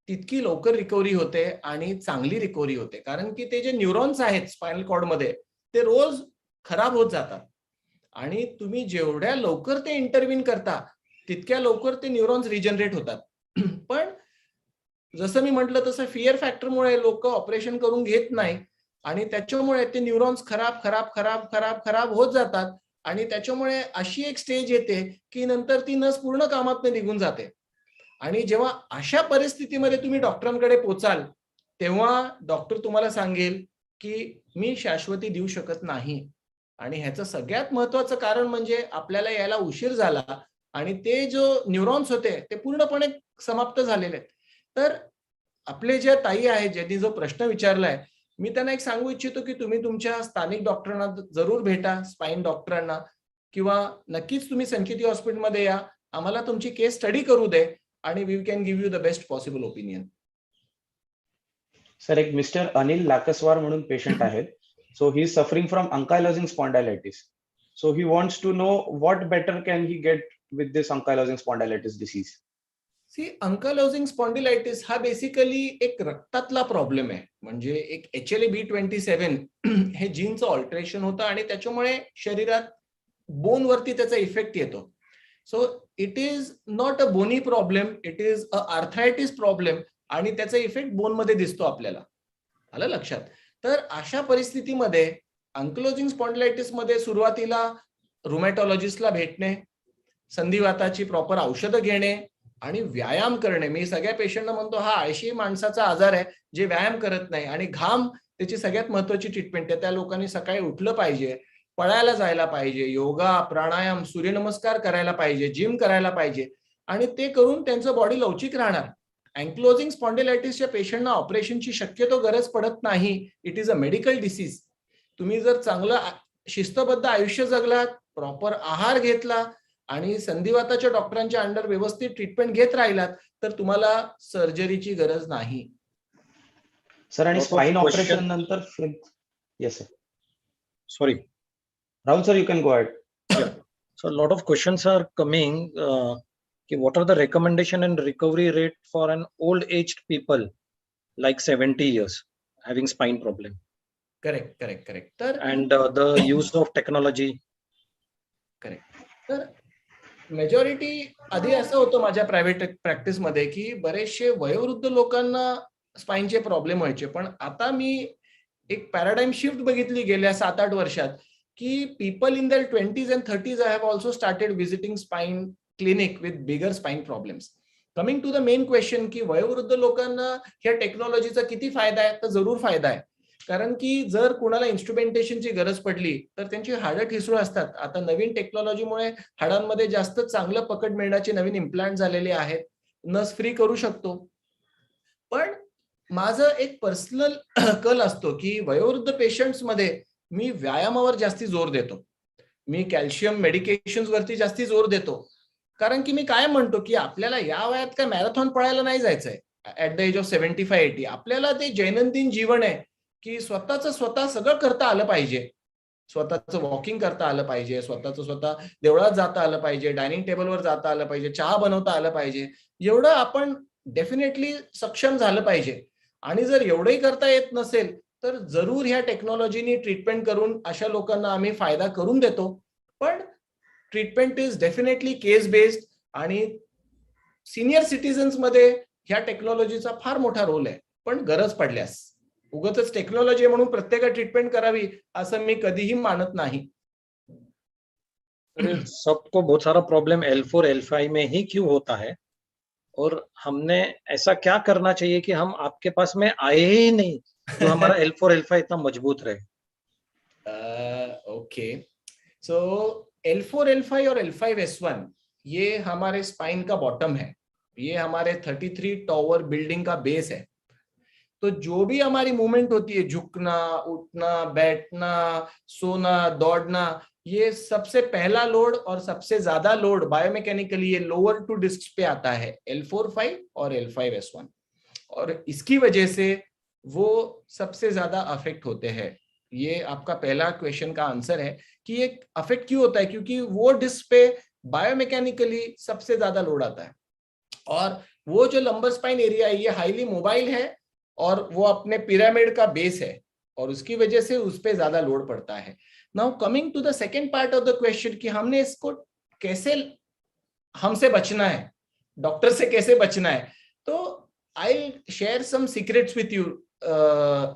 [SPEAKER 2] तितकी लवकर रिकव्हरी होते आणि चांगली रिकव्हरी होते, कारण की ते जे न्यूरॉन्स आहेत स्पायनल कॉर्ड मध्ये ते रोज खराब होत जातात, आणि तुम्ही जेवढ्या लवकर ते इंटरव्हीन करता तितक्या लवकर ते न्यूरॉन्स रिजनरेट होतात। पण जसं मी म्हटलं तसं फिअर फॅक्टरमुळे लोक ऑपरेशन करून घेत नाही, आणि त्याच्यामुळे ते न्यूरॉन्स खराब खराब खराब खराब खराब होत जातात, आणि त्याच्यामुळे अशी एक स्टेज येते की नंतर ती नस पूर्ण कामात निघून जाते। आणि जेव्हा अशा परिस्थितीमध्ये तुम्ही डॉक्टरांकडे पोचाल तेव्हा डॉक्टर तुम्हाला सांगेल की मी शाश्वती देऊ शकत नाही, आणि ह्याचं सगळ्यात महत्वाचं कारण म्हणजे आपल्याला यायला उशीर झाला आणि ते जो न्यूरॉन्स होते ते पूर्णपणे समाप्त झालेले आहेत। तर आपले जे ताई आहेत ज्यांनी जो प्रश्न विचारलाय, मी त्यांना एक सांगू इच्छितो की तुम्ही तुमच्या स्थानिक डॉक्टरांना जरूर भेटा, स्पाइन डॉक्टरांना, किंवा नक्कीच तुम्ही संकेती हॉस्पिटलमध्ये या, आम्हाला तुमची केस स्टडी करू दे आणि we can give you the best possible opinion.
[SPEAKER 3] Sir, एक मिस्टर अनिल लाकसवार म्हणून पेशंट आहेत. So he is suffering from ankylosing spondylitis. So he wants to know what better can he get with this ankylosing spondylitis disease.
[SPEAKER 2] See, ankylosing spondylitis हा basically एक रक्तातला problem आहे. म्हणजे एक HLA-B27 हे जीनचं ऑल्टरेशन होतं आणि त्याच्यामुळे शरीरात बोन वरती त्याचा इफेक्ट येतो. So it is not a bony problem, it is a arthritis problem आणि त्याचा इफेक्ट बोन मध्ये दिसतो आपल्याला. आलं लक्षात? तर अशा परिस्थितीमध्ये अंकलोजिंग स्पॉन्डिलायटिस मध्ये सुरुवातीला रुमॅटॉलॉजिस्टला भेटणे, संधिवाताची प्रॉपर औषधं घेणे आणि व्यायाम करणे. मी सगळ्या पेशंटना म्हणतो हा 80 माणसाचा आजार आहे जे व्यायाम करत नाही, आणि घाम त्याची सगळ्यात महत्वाची ट्रीटमेंट आहे. त्या लोकांनी सकाळी उठलं पाहिजे, पळायला जायला पाहिजे, योगा, प्राणायाम, सूर्यनमस्कार करायला पाहिजे, जिम करायला पाहिजे, आणि ते करून त्यांचं बॉडी लवचिक राहणार. अँक्लोजिंग स्पॉन्डिलायटिसच्या पेशंटना ऑपरेशनची शक्यतो गरज पडत नाही. It is a medical disease. तुम्ही जर चांगलं शिस्तबद्ध आयुष्य जगलात, प्रॉपर आहार घेतला आणि संधिवाताच्या डॉक्टरांच्या अंडर व्यवस्थित ट्रीटमेंट घेत राहिलात तर तुम्हाला सर्जरीची गरज नाही.
[SPEAKER 3] सर, आणि
[SPEAKER 1] Lot of
[SPEAKER 3] spine
[SPEAKER 1] question.
[SPEAKER 3] Operation नंतर yes sir.
[SPEAKER 1] Sorry.
[SPEAKER 3] Rahul sir, you can go ahead.
[SPEAKER 1] So a lot of questions are coming. What are the recommendation and recovery rate for an old aged people like 70 years having spine problem,
[SPEAKER 2] correct. तर
[SPEAKER 1] and the use of technology?
[SPEAKER 2] तर majority आधी असं होतं माझ्या private प्रॅक्टिसमध्ये की बरेचसे वयोवृद्ध लोकांना स्पाइनचे प्रॉब्लेम व्हायचे, पण आता मी एक पॅराडाइम शिफ्ट बघितली गेल्या 7-8 वर्षात की people in their 20s and 30s I have also started visiting spine clinic with bigger spine problems. Coming to the main question की वयोवृद्ध लोकांना ह्या टेक्नॉलॉजीचा किती फायदा आहे, तर जरूर फायदा आहे. कारण की जर कुणाला इन्स्ट्रुमेंटेशनची गरज पडली तर त्यांची हाडं ठिसूळ असतात. आता नवीन टेक्नॉलॉजीमुळे हाडांमध्ये जास्त चांगलं पकड मिळण्याचे नवीन इम्प्लांट झालेले आहेत, नस फ्री करू शकतो. पण माझं एक पर्सनल कल असतो की वयोवृद्ध पेशंट्स मध्ये मी व्यायामावर जास्ती जोर देतो, मी कॅल्शियम मेडिकेशन वरती जास्ती जोर देतो. कारण की मी काय म्हणतो की आपल्याला या वयात काय मॅरेथॉन पळायला नाही जायचंय ऍट द एज ऑफ 75-80. आपल्याला ते दैनंदिन जीवन आहे की स्वतः सगळं करता आलं पाहिजे. स्वतःचं वॉकिंग करता आलं पाहिजे, स्वतः देवळात जाता आलं पाहिजे, डायनिंग टेबलवर जाता आलं पाहिजे, चहा बनवता आलं पाहिजे. एवढं आपण डेफिनेटली सक्षम झालं पाहिजे. आणि जर एवढंही करता येत नसेल तर जरूर ह्या टेक्नॉलॉजीनी ट्रीटमेंट करून अशा लोकांना आम्ही फायदा करून देतो. पण treatment is definitely case based, आणि सिनियर सिटीजन्स मध्ये ह्या टेक्नॉलॉजीचा फार मोठा रोल आहे. पण गरज पडल्यास, उगाच टेक्नॉलॉजी म्हणून प्रत्येकाला ट्रीटमेंट करावी असं मी कधीही मानत नाही.
[SPEAKER 1] सबको बहुत सारा प्रॉब्लम L4 L5 में ही क्यों होता है, और हमने ऐसा क्या करना चाहिए कि हम आपके पास में आए ही नहीं, जो हमारा L4 L5 इतना मजबूत रहे?
[SPEAKER 2] ओके, सो L4 L5 और L5 S1 ये हमारे स्पाइन का बॉटम है, ये हमारे 33 टॉवर बिल्डिंग का बेस है. तो जो भी हमारी मूवमेंट होती है, झुकना, उठना, बैठना, सोना, दौड़ना, ये सबसे पहला लोड और सबसे ज्यादा लोड बायोमैकेनिकली ये लोअर टू डिस्क पे आता है, L4-5 और L5 S1. और इसकी वजह से वो सबसे ज्यादा अफेक्ट होते हैं. ये आपका पहला क्वेश्चन का आंसर है कि ये अफेक्ट क्यों होता है, क्योंकि वो डिस्क पे बायोमैकेनिकली सबसे ज्यादा लोड आता है. और वो जो लंबर स्पाइन एरिया है ये हाईली मोबाइल है और वो अपने पिरामिड का बेस है, और उसकी वजह से उस पे ज्यादा लोड पड़ता है. Now coming to the second part of the question कि हमने इसको कैसे, हमसे बचना है, डॉक्टर से कैसे बचना है. तो I share some secrets with you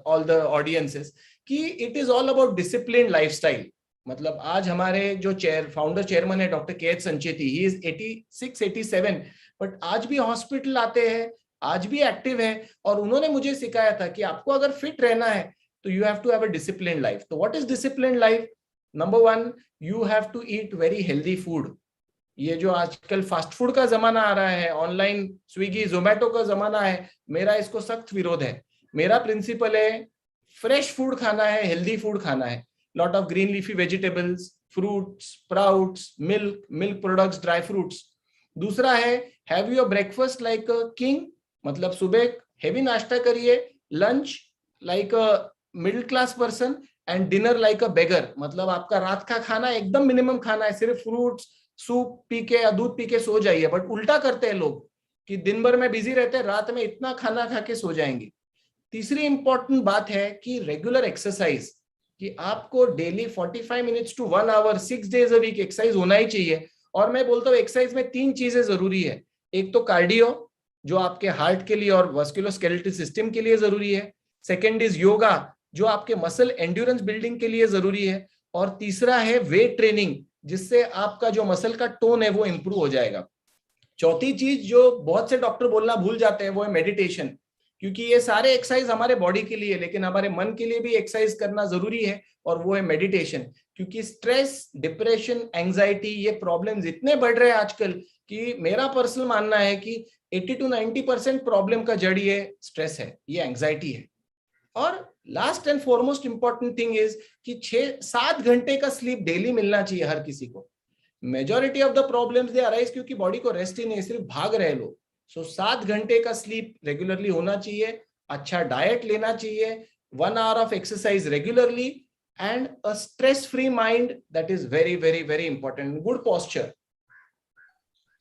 [SPEAKER 2] all the audiences कि it is all about discipline lifestyle. मतलब आज हमारे जो फाउंडर चेयरमैन है doctor K H Sancheti, he is 86-87, but आज भी हॉस्पिटल आते हैं, आज भी एक्टिव है, और उन्होंने मुझे सिखाया था कि आपको अगर फिट रहना है तो you have to have a discipline life. तो what is discipline life? Number 1, you have to eat very healthy food. ये जो आजकल फास्ट फूड का जमाना आ रहा है, ऑनलाइन स्विगी जोमेटो का जमाना है, मेरा इसको सख्त विरोध है. मेरा प्रिंसिपल है फ्रेश फूड खाना है, हेल्दी फूड खाना है, lot of green leafy vegetables, fruits, sprouts, milk products, dry fruits. दूसरा है have your breakfast like a king, मतलब सुबह हेवी नाश्ता करिए, lunch like a middle class person end dinner like a beggar, मतलब आपका रात का खाना एकदम मिनिमम खाना है, सिर्फ फ्रूट्स सूप पी के या दूध पी के सो जाइए। बट उल्टा करते हैं लोग कि दिन भर में बिजी रहते हैं, रात में इतना खाना खा के सो जाएंगे। तीसरी इंपॉर्टेंट बात है कि रेगुलर एक्सरसाइज, कि आपको daily 45 minutes to 1 hour 6 days a week exercise होना ही चाहिए। और मैं बोलता हूँ एक्सरसाइज में 3 चीजें जरूरी है। एक तो कार्डियो, जो आपके हार्ट के लिए और मस्कुलोस्केलेटल सिस्टम के लिए जरूरी है। सेकेंड इज योगा, जो आपके मसल एंड्योरेंस बिल्डिंग के लिए जरूरी है। और तीसरा है वेट ट्रेनिंग, जिससे आपका जो मसल का टोन है वो इंप्रूव हो जाएगा। चौथी चीज जो बहुत से डॉक्टर बोलना भूल जाते हैं वो है मेडिटेशन, क्योंकि ये सारे एक्सरसाइज हमारे बॉडी के लिए, लेकिन हमारे मन के लिए भी एक्सरसाइज करना जरूरी है, और वो है मेडिटेशन। क्योंकि स्ट्रेस, डिप्रेशन, एंजाइटी, ये प्रॉब्लम्स इतने बढ़ रहे हैं आजकल कि मेरा पर्सनल मानना है कि 80 to 90% प्रॉब्लम का जड़ ये स्ट्रेस है, ये एंजाइटी है। और last end foremost important thing is कि 6-7 घंटे का स्लीप डेली मिलना चाहिए हर किसी को। Majority of the problems they arise क्योंकि बॉडी को रेस्ट ही नहीं, सिर्फ भाग रहे लोग। सो 7 घंटे का स्लीप रेगुलरली होना चाहिए, अच्छा डाइट लेना चाहिए, 1 hour of exercise regularly, end a stress free mind, that is very very very important. Good posture.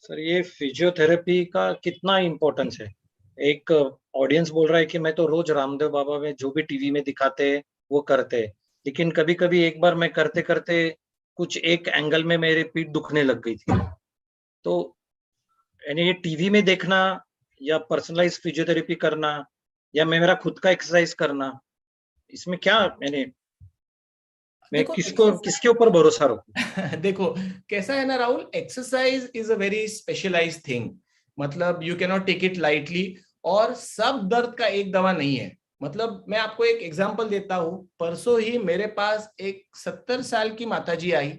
[SPEAKER 1] Sir ये फिजियोथेरेपी का कितना इम्पोर्टेंस है? एक ऑडियंस बोल रहा है कि मैं तो रोज रामदेव बाबा में जो भी टीवी में दिखाते हैं वो करते हैं, लेकिन कभी कभी एक बार मैं करते करते कुछ एक एंगल में मेरी पीठ दुखने लग गई थी। तो यानी ये टीवी में देखना या पर्सनलाइज फिजियोथेरेपी करना या मैं मेरा खुद का एक्सरसाइज करना, इसमें क्या यानी मैं किसके ऊपर भरोसा रखूं?
[SPEAKER 2] देखो कैसा है ना Rahul, exercise is a very specialised thing, मतलब you can not take it lightly, और सब दर्द का एक दवा नहीं है। मतलब मैं आपको एक एग्जांपल देता हूं। परसों ही मेरे पास एक 70 साल की माताजी आई,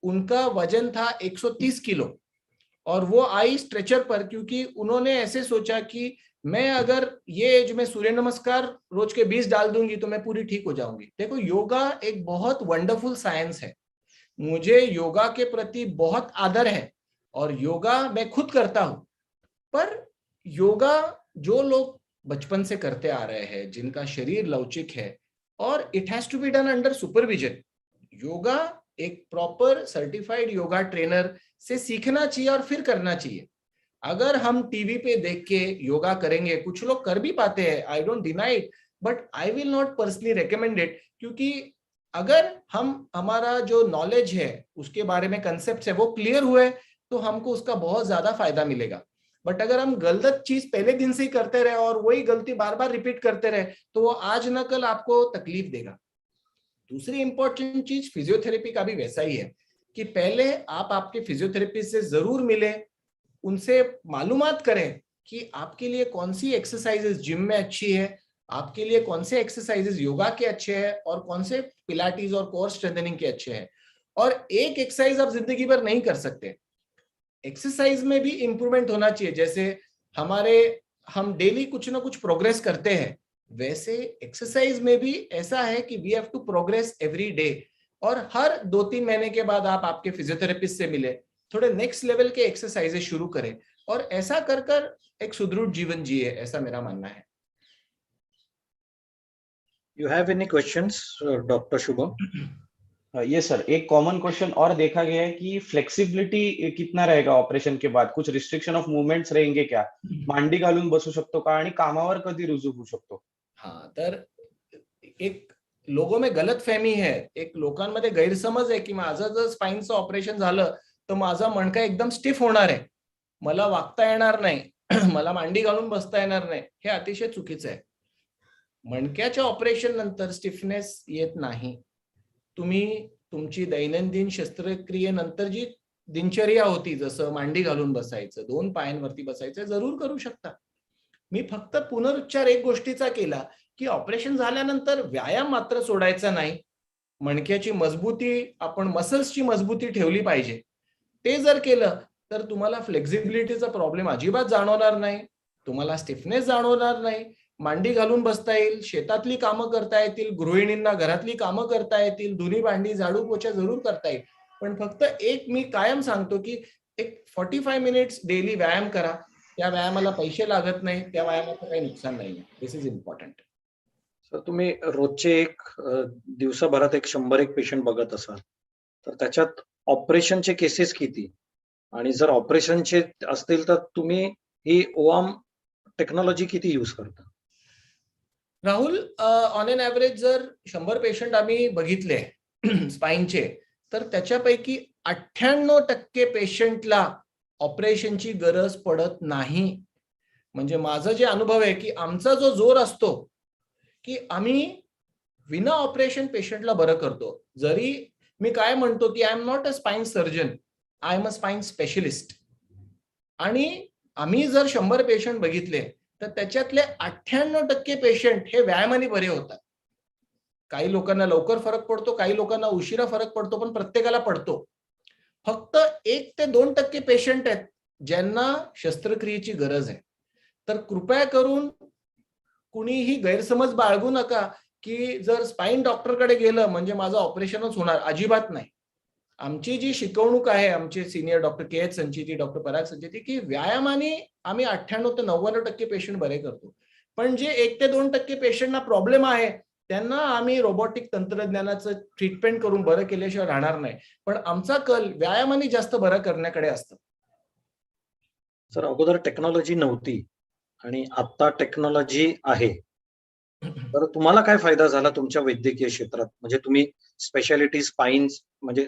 [SPEAKER 2] उनका वजन था 130 किलो, और वो आई स्ट्रेचर पर क्योंकि उन्होंने ऐसे सोचा कि मैं अगर ये एज में सूर्य नमस्कार रोज के 20 डाल दूंगी तो मैं पूरी ठीक हो जाऊंगी। देखो योगा एक बहुत वंडरफुल साइंस है, मुझे योगा के प्रति बहुत आदर है, और योगा मैं खुद करता हूं। पर योगा जो लोग बचपन से करते आ रहे हैं, जिनका शरीर लवचिक है, और it has to be done under supervision. Yoga एक प्रॉपर सर्टिफाइड योगा ट्रेनर से सीखना चाहिए और फिर करना चाहिए। अगर हम टीवी पे देख के योगा करेंगे, कुछ लोग कर भी पाते हैं, I don't deny it, but I will not personally recommend it, क्योंकि अगर हमारा जो नॉलेज है उसके बारे में कंसेप्ट है वो क्लियर हुए तो हमको उसका बहुत ज्यादा फायदा मिलेगा। बट अगर हम गलत चीज पहले दिन से ही करते रहे और वही गलती बार बार रिपीट करते रहे तो वो आज न कल आपको तकलीफ देगा। दूसरी इंपॉर्टेंट चीज फिजियोथेरेपी का भी वैसा ही है कि पहले आप आपके फिजियोथेरेपिस्ट से जरूर मिले, उनसे मालूमात करें कि आपके लिए कौन सी एक्सरसाइजेस जिम में अच्छी है, आपके लिए कौन से एक्सरसाइजेस योगा के अच्छे हैं, और कौन से पिलाटीज और कोर स्ट्रेंथनिंग के अच्छे हैं। और एक एक्सरसाइज आप जिंदगी भर नहीं कर सकते, एक्सरसाइज में भी इंप्रूवमेंट होना चाहिए। जैसे हम डेली कुछ ना कुछ प्रोग्रेस करते हैं, वैसे एक्सरसाइज में भी ऐसा है कि we have to progress every day, और हर 2-3 महीने के बाद आप आपके फिजियोथेरेपिस्ट से मिले, थोड़े नेक्स्ट लेवल के एक्सरसाइजेस शुरू करें, और ऐसा कर एक सुदृढ़ जीवन जिए, ऐसा मेरा मानना है।
[SPEAKER 1] You have any questions doctor Shubham?
[SPEAKER 3] Yes sir, एक कॉमन क्वेश्चन और देखा गया है कि फ्लेक्सिबिलिटी कितना रहेगा ऑपरेशन के बाद, कुछ रिस्ट्रिक्शन ऑफ मुवमेंट्स रहेंगे क्या? मांडी घालून बसू शकतो का आणि कामावर कधी रुजू होऊ शकतो?
[SPEAKER 2] हाँ, तर एक लोगों में गलत फहमी है, एक लोकांमध्ये गैरसमज आहे की माझं जर स्पाइनचं ऑपरेशन झालं तर माझा मणका एकदम स्टिफ होणार आहे, मला वाकता येणार नाही, मला मांडी घालून बसता येणार नाही। हे अतिशय चुकीचं आहे। मणक्याच्या ऑपरेशन नंतर स्टिफनेस येत नाही। तुम्ही तुमची दैनंदिन शस्त्रक्रियेनंतर जी दिनचर्या होती, जसं मांडी घालून बसायचं, 2 पायांवरती बसायचं, जरूर करू शकता। मी फक्त पुनरुच्चार एक गोष्टीचा केला की ऑपरेशन झाल्यानंतर व्यायाम मात्र सोडायचा नाही, मणक्याची मजबूती, आपण मसल्सची मजबूती ठेवली पाहिजे। ते जर केलं तर तुम्हाला फ्लेक्झिबिलिटीचा प्रॉब्लेम अजिबात जाणवणार नाही, तुम्हाला स्टिफनेस जाणवणार नाही, मांडी घालून बसता येईल, शेतातली कामं करता येतील, गृहिणींना घरातली कामं करता येतील, धुणी भांडी झाडू पोछा जरूर करता येईल. पण फक्त एक मी कायम सांगतो की एक 45 मिनिट्स डेली व्यायाम करा. त्या व्यायामाला पैसे लागत नाही, त्या व्यायामाचं काही नुकसान नाही. दिस इज इम्पॉर्टंट.
[SPEAKER 1] सर तुम्ही रोजचे दिवसाभरात 100 पेशंट बघत असाल, तर त्याच्यात ऑपरेशनचे केसेस किती, आणि जर ऑपरेशनचे असतील तर तुम्ही ही ओआम टेक्नॉलॉजी किती यूज करता?
[SPEAKER 2] राहुल, ऑन एन ॲव्हरेज जर 100 पेशंट आम्ही बघितले स्पाईनचे, तर त्याच्यापैकी 98% पेशंटला ऑपरेशनची गरज पडत नाही. म्हणजे माझं जे अनुभव आहे की आमचा जो जोर असतो की आम्ही विना ऑपरेशन पेशंटला बरं करतो. जरी मी काय म्हणतो की I am not a spine surgeon, I am a spine specialist. आणि आम्ही जर 100 पेशंट बघितले तर त्याच्यातले 98% पेशंट हे व्यायामाने बरे होतात. काही लोकांना लवकर फरक पडतो, काही लोकांना उशिरा फरक पडतो, पण प्रत्येकाला पडतो. फक्त 1 ते 2% पेशंट आहेत ज्यांना शस्त्रक्रियेची गरज आहे. तर कृपया करून कुणीही गैरसमज बाळगू नका की जर स्पाईन डॉक्टरकडे गेलं म्हणजे माझं ऑपरेशनच होणार. अजिबात नाही. आमची जी शिकवणूक आहे, आमचे senior doctor के.एच. Sancheti, doctor Parag Sancheti, की व्यायामाने आम्ही 98 ते 99% पेशंट बरे करतो. पण जे 1 ते 2% पेशंटना प्रॉब्लेम आहे त्यांना आम्ही रोबोटिक तंत्रज्ञानाचं ट्रीटमेंट करून बरं केल्याशिवाय राहणार नाही. पण आमचा कल व्यायामाने जास्त बरं करण्याकडे असतं.
[SPEAKER 1] सर अगोदर टेक्नॉलॉजी नव्हती आणि आता टेक्नॉलॉजी आहे, तर तुम्हाला काय फायदा झाला तुमच्या वैद्यकीय क्षेत्रात? म्हणजे तुम्ही स्पेशालिटी स्पाईन, म्हणजे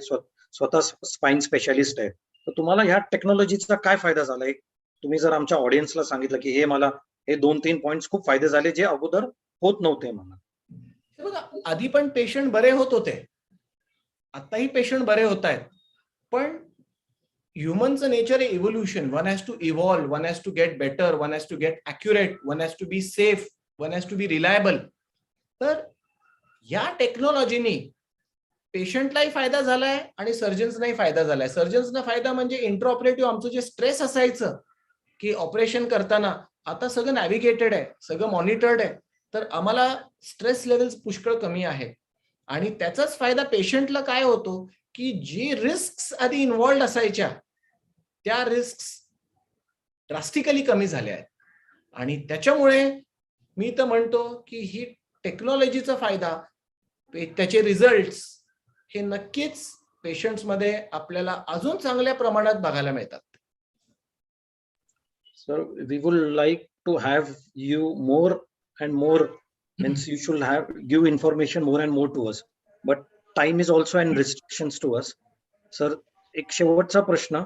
[SPEAKER 1] स्वतः स्पाईन स्पेशालिस्ट आहे, तर तुम्हाला ह्या टेक्नॉलॉजीचा काय फायदा झालाय? तुम्ही जर आमच्या ऑडियन्सला सांगितलं की हे 2-3 पॉइंट्स खूप फायदे झाले जे अगोदर होत नव्हते मला.
[SPEAKER 2] बघा, आधी पण पेशंट बरे होत होते, आताही पेशंट बरे होत आहेत. पण ह्युमनचं नेचर आहे evolution. One has to evolve, one has to get better, one has to get accurate, one has to be safe, one has to be reliable. तर या टेक्नॉलॉजीनी पेशंटलाही फायदा झालाय आणि सर्जन्सनाही फायदा झालाय. सर्जन्सना फायदा म्हणजे इंट्राऑपरेटिव्ह आमचं जे स्ट्रेस असायचं की ऑपरेशन करताना, आता सगळं नॅव्हिगेटेड आहे, सगळं मॉनिटर्ड आहे. तर आम्हाला स्ट्रेस लेवल्स पुष्कळ कमी आहेत. आणि त्याचाच फायदा पेशंटला काय होतो की जी रिस्क आधी इन्व्हॉल्ड असायच्या त्या रिस्क ड्रास्टिकली कमी झाल्या आहेत. आणि त्याच्यामुळे मी तर म्हणतो की ही टेक्नॉलॉजीचा फायदा, त्याचे रिझल्ट्स हे नक्कीच पेशंट्स मध्ये आपल्याला अजून चांगल्या प्रमाणात बघायला मिळतात.
[SPEAKER 1] Sir we would like to have you more and more, means you should give information more and more to us, but time is also an restrictions to us. Sir एक शेवटचा प्रश्न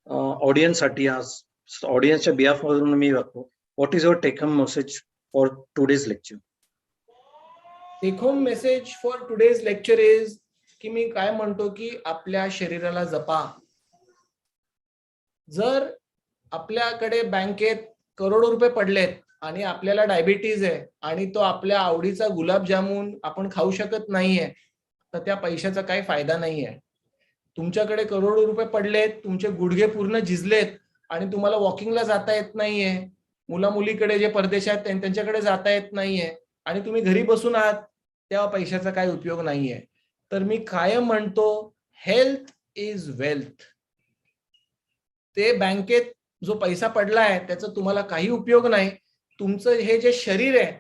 [SPEAKER 1] ऑडियन्स साठी, आज ऑडियन्सच्या बिहाफ मधून मी वागतो, what is your take home message for today's lecture?
[SPEAKER 2] Take home message for today's lecture is की मी काय म्हणतो की आपल्या शरीराला जपा. जर आपल्याकडे बँकेत करोडो रुपये पडलेत आणि आपल्याला डायबिटीज आहे आणि तो आपल्या आवडीचा गुलाबजामुन आपण खाऊ शकत नाहीये, तर त्या पैशाचा काही फायदा नाहीये. तुमच्याकडे करोडो रुपये पडलेत, तुमचे गुडघे पूर्ण झिजलेत आणि तुम्हाला वॉकिंगला जाता येत नाहीये, मुला मुलीकडे जे परदेशात त्यांच्याकडे जाता येत नाहीये आणि तुम्ही घरी बसून आहात, तेव्हा पैशाचा काही उपयोग नाहीये. तर मी कायम म्हणतो हेल्थ इज वेल्थ. ते बँकेत जो पैसा पडलाय त्याचा तुम्हाला काही उपयोग नाही. तुमचं हे जे शरीर आहे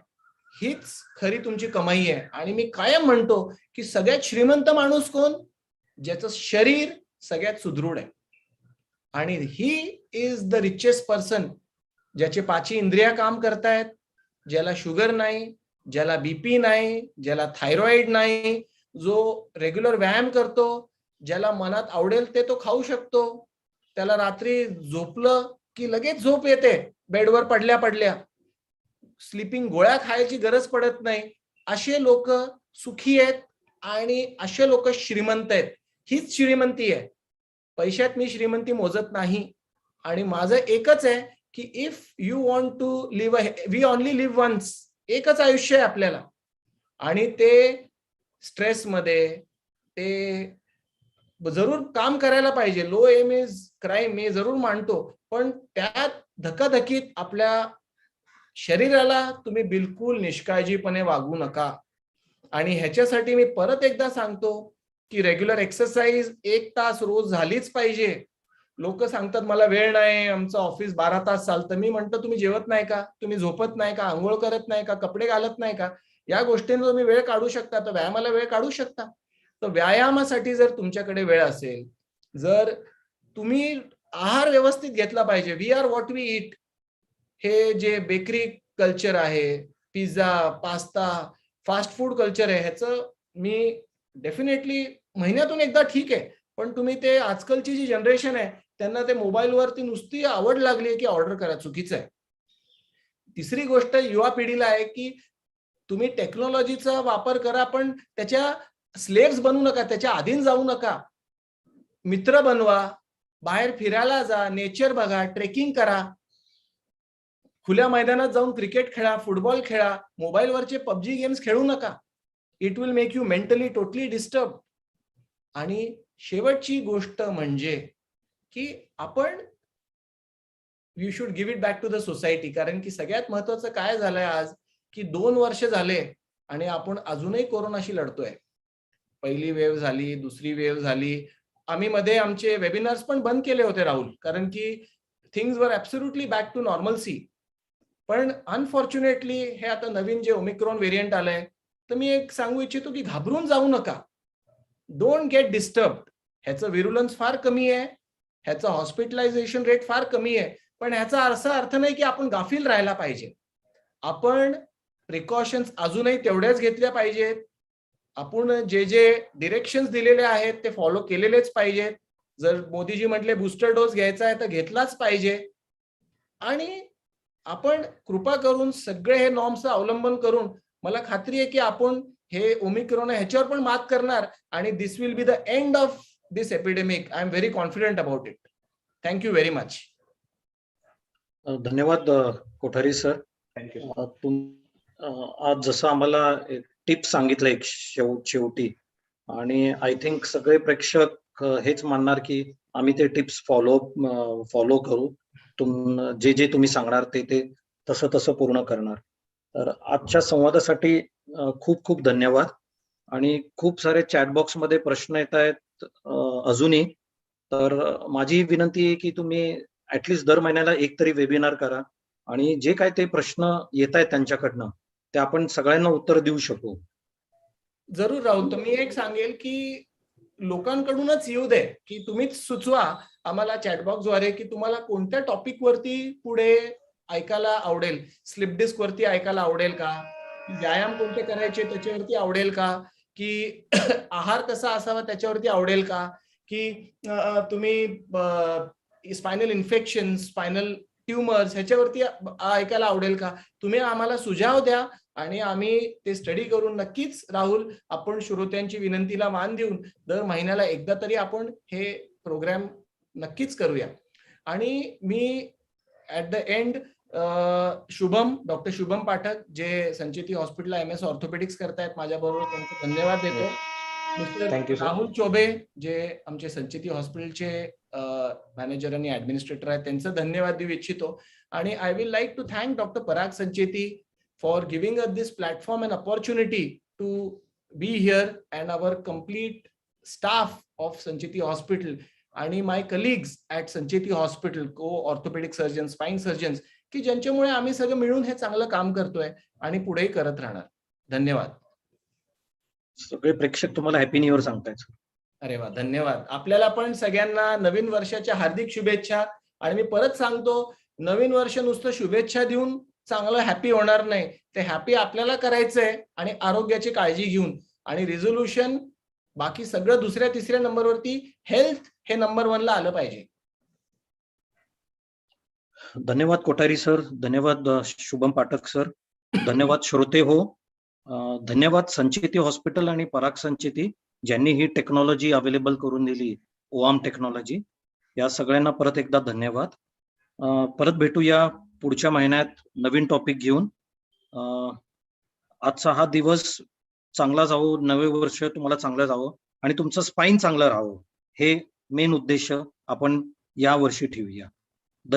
[SPEAKER 2] हीच खरी तुमची कमाई आहे. आणि मी कायम म्हणतो की सगळ्यात श्रीमंत माणूस कोण? ज्याचं शरीर सगळ्यात सुदृढ आहे. आणि he is the richest person, ज्याचे 5 इंद्रिया काम करतायत, ज्याला शुगर नाही, ज्याला बीपी नाही, ज्याला थायरॉइड नाही, जो रेग्युलर व्यायाम करतो, ज्याला मनात आवडेल ते तो खाऊ शकतो, त्याला रात्री झोपलं की लगेच झोप येते, बेडवर पडल्या पडल्या, स्लीपिंग गोळ्या खायची गरज पडत नाही. असे लोक सुखी आहेत आणि असे लोक श्रीमंत आहेत. हीच श्रीमंती आहे. पैशात मी श्रीमंती मोजत नाही. आणि माझं एकच आहे की if you want to live, we only live once. एकच आयुष्य आहे आपल्याला. आणि ते स्ट्रेसमध्ये ते जरूर काम करायला पाहिजे. लो एम इज क्राईम, मी जरूर मानतो, पण त्यात धकाधकीत आपल्या शरीराला तुम्ही बिलकुल निष्काळजीपणे वागू नका. आणि ह्याच्यासाठी मी परत एकदा सांगतो की रेग्युलर एक्सरसाइज 1 तास रोज झालीच पाहिजे. लोक सांगतात मला वेळ नाही, आमचं ऑफिस 12 तास चालतं. मी म्हणतो तुम्ही जेवत नाही का, तुम्ही झोपत नाही का, आंघोळ करत नाही का, कपडे घालत नाही का? या गोष्टींना तुम्ही वेळ काढू शकता, तर व्यायामाला वेळ काढू शकता. तर व्यायामासाठी जर तुमच्याकडे वेळ असेल, जर तुम्ही आहार व्यवस्थित घेतला पाहिजे. We are what we eat. हे जे बेकरी कल्चर आहे, pizza, pasta, fast food culture आहे, ह्याचं मी डेफिनेटली महिन्यातून एकदा ठीक आहे, पण तुम्ही ते आजकालची जी जनरेशन आहे त्यांना ते मोबाईलवरती नुसती आवड लागली आहे की ऑर्डर करा, चुकीचं आहे. तिसरी गोष्ट युवा पिढीला आहे की तुम्ही टेक्नॉलॉजीचा वापर करा, पण त्याच्या स्लेव्स बनू नका, त्याच्या अधीन जाऊ नका. मित्र बनवा, बाहेर फिरायला जा, नेचर बघा, ट्रेकिंग करा, खुल्या मैदानात जाऊन क्रिकेट खेळा, फुटबॉल खेळा, मोबाईलवरचे पबजी गेम्स खेळू नका. It will make you mentally totally disturb. आणि शेवटची गोष्ट म्हणजे की आपण you should give it back to the society. कारण की सगळ्यात महत्वाचं काय झालंय आज की 2 वर्ष झाले आणि आपण अजूनही कोरोनाशी लढतोय. पहिली वेव्ह झाली, दुसरी वेव्ह झाली. आम्ही मध्ये आमचे वेबिनार्स पण बंद केले होते राहुल, कारण की things were absolutely back to normalcy. पण अनफॉर्च्युनेटली हे आता नवीन जे ओमिक्रॉन व्हेरियंट आलंय, तर मी एक सांगू इच्छितो की घाबरून जाऊ नका. Don't get disturb. ह्याचं व्हिरुलन्स फार कमी आहे, ह्याचं हॉस्पिटलायझेशन रेट फार कमी आहे, पण ह्याचा असा अर्थ नाही की आपण गाफील राहायला पाहिजे. आपण प्रिकॉशन्स अजूनही तेवढ्याच घेतल्या पाहिजेत. आपण जे जे डिरेक्शन्स दिलेले आहेत ते फॉलो केलेलेच पाहिजेत. जर मोदीजी म्हटले बूस्टर डोस घ्यायचा आहे तर घेतलाच पाहिजे. आणि आपण कृपा करून सगळे हे नॉर्म्सचं अवलंबन करून मला खात्री आहे की आपण हे ओमिक्रॉन ह्याच्यावर पण मात करणार आणि this will be the end of this epidemic. I am very confident about it. Thank you very much.
[SPEAKER 1] धन्यवाद कोठारी सर.
[SPEAKER 3] थँक्यू.
[SPEAKER 1] आज जसं आम्हाला टिप्स सांगितलं एक शेवटी, आणि आय थिंक सगळे प्रेक्षक हेच मानणार की आम्ही ते टिप्स फॉलो करू. जे जे तुम्ही सांगणार ते तसं पूर्ण करणार. तर आजच्या संवादासाठी खूप खूप धन्यवाद. आणि खूप सारे चॅट बॉक्स मध्ये प्रश्न येत आहेत अजूनही. तर माझी विनंती आहे की तुम्ही ऍटलिस्ट दर महिन्याला एक तरी वेबिनार करा, आणि जे काय ते प्रश्न येत आहेत त्यांच्याकडनं ते आपण सगळ्यांना उत्तर देऊ शकू.
[SPEAKER 2] जरूर राहुल. तर मी एक सांगेल की लोकांकडूनच येऊ दे की तुम्हीच सुचवा आम्हाला चॅटबॉक्सद्वारे की तुम्हाला कोणत्या टॉपिक वरती पुढे ऐकायला आवडेल. स्लिप डिस्क वरती ऐकायला आवडेल का, व्यायाम कोणते करायचे त्याच्यावरती आवडेल का, की आहार कसा असावा त्याच्यावरती आवडेल का, की तुम्ही स्पायनल इन्फेक्शन, स्पायनल ट्युमर्स ह्याच्यावरती ऐकायला आवडेल का. तुम्ही आम्हाला सुझाव द्या आणि आम्ही ते स्टडी करून नक्कीच राहुल आपण श्रोत्यांची विनंतीला मान देऊन दर महिन्याला एकदा तरी आपण हे प्रोग्राम नक्कीच करूया. आणि मी at the end doctor Shubham Pathak जे संचेती हॉस्पिटलला MS ऑर्थोपेडिक्स करतायत माझ्याबरोबर, त्यांचे धन्यवाद देतो. मिस्टर राहुल चोबे जे आमचे संचेती हॉस्पिटलचे मॅनेजर आणि ऍडमिनिस्ट्रेटर आहेत त्यांचं धन्यवाद देऊ इच्छितो. आणि I will like to thank doctor Parag Sancheti for giving us this platform and opportunity to be here, and our complete staff of Sancheti Hospital and my colleagues at Sancheti Hospital, co-orthopedic surgeons, spine surgeons, की ज्यांच्यामुळे आम्ही सगळं मिळून हे चांगलं काम करतोय आणि पुढेही करत राहणार. धन्यवाद.
[SPEAKER 1] सगळे प्रेक्षक तुम्हाला हॅपी न्यू इयर सांगतायत.
[SPEAKER 2] अरे वा, धन्यवाद. आपल्याला पण सगळ्यांना नवीन वर्षाच्या हार्दिक शुभेच्छा. आणि मी परत सांगतो, नवीन वर्ष नुसतं शुभेच्छा देऊन चांगलं हॅपी होणार नाही. ते हॅपी आपल्याला करायचंय आणि आरोग्याची काळजी घेऊन. आणि रिझोल्युशन बाकी सगळं दुसऱ्या तिसऱ्या नंबरवरती, हेल्थ हे नंबर 1 ला आलं पाहिजे.
[SPEAKER 1] धन्यवाद कोठारी सर. धन्यवाद शुभम पाठक सर. धन्यवाद श्रोते हो. धन्यवाद संचेती हॉस्पिटल आणि पराग संचेती ज्यांनी ही टेक्नॉलॉजी अवेलेबल करून दिली, ओआम टेक्नॉलॉजी. या सगळ्यांना परत एकदा धन्यवाद. परत भेटूया पुढच्या महिन्यात नवीन टॉपिक घेऊन. आजचा हा दिवस चांगला जावो, नवे वर्ष तुम्हाला चांगलं जावं आणि तुमचं स्पाईन चांगलं राहावं, हे मेन उद्देश आपण या वर्षी ठेवूया.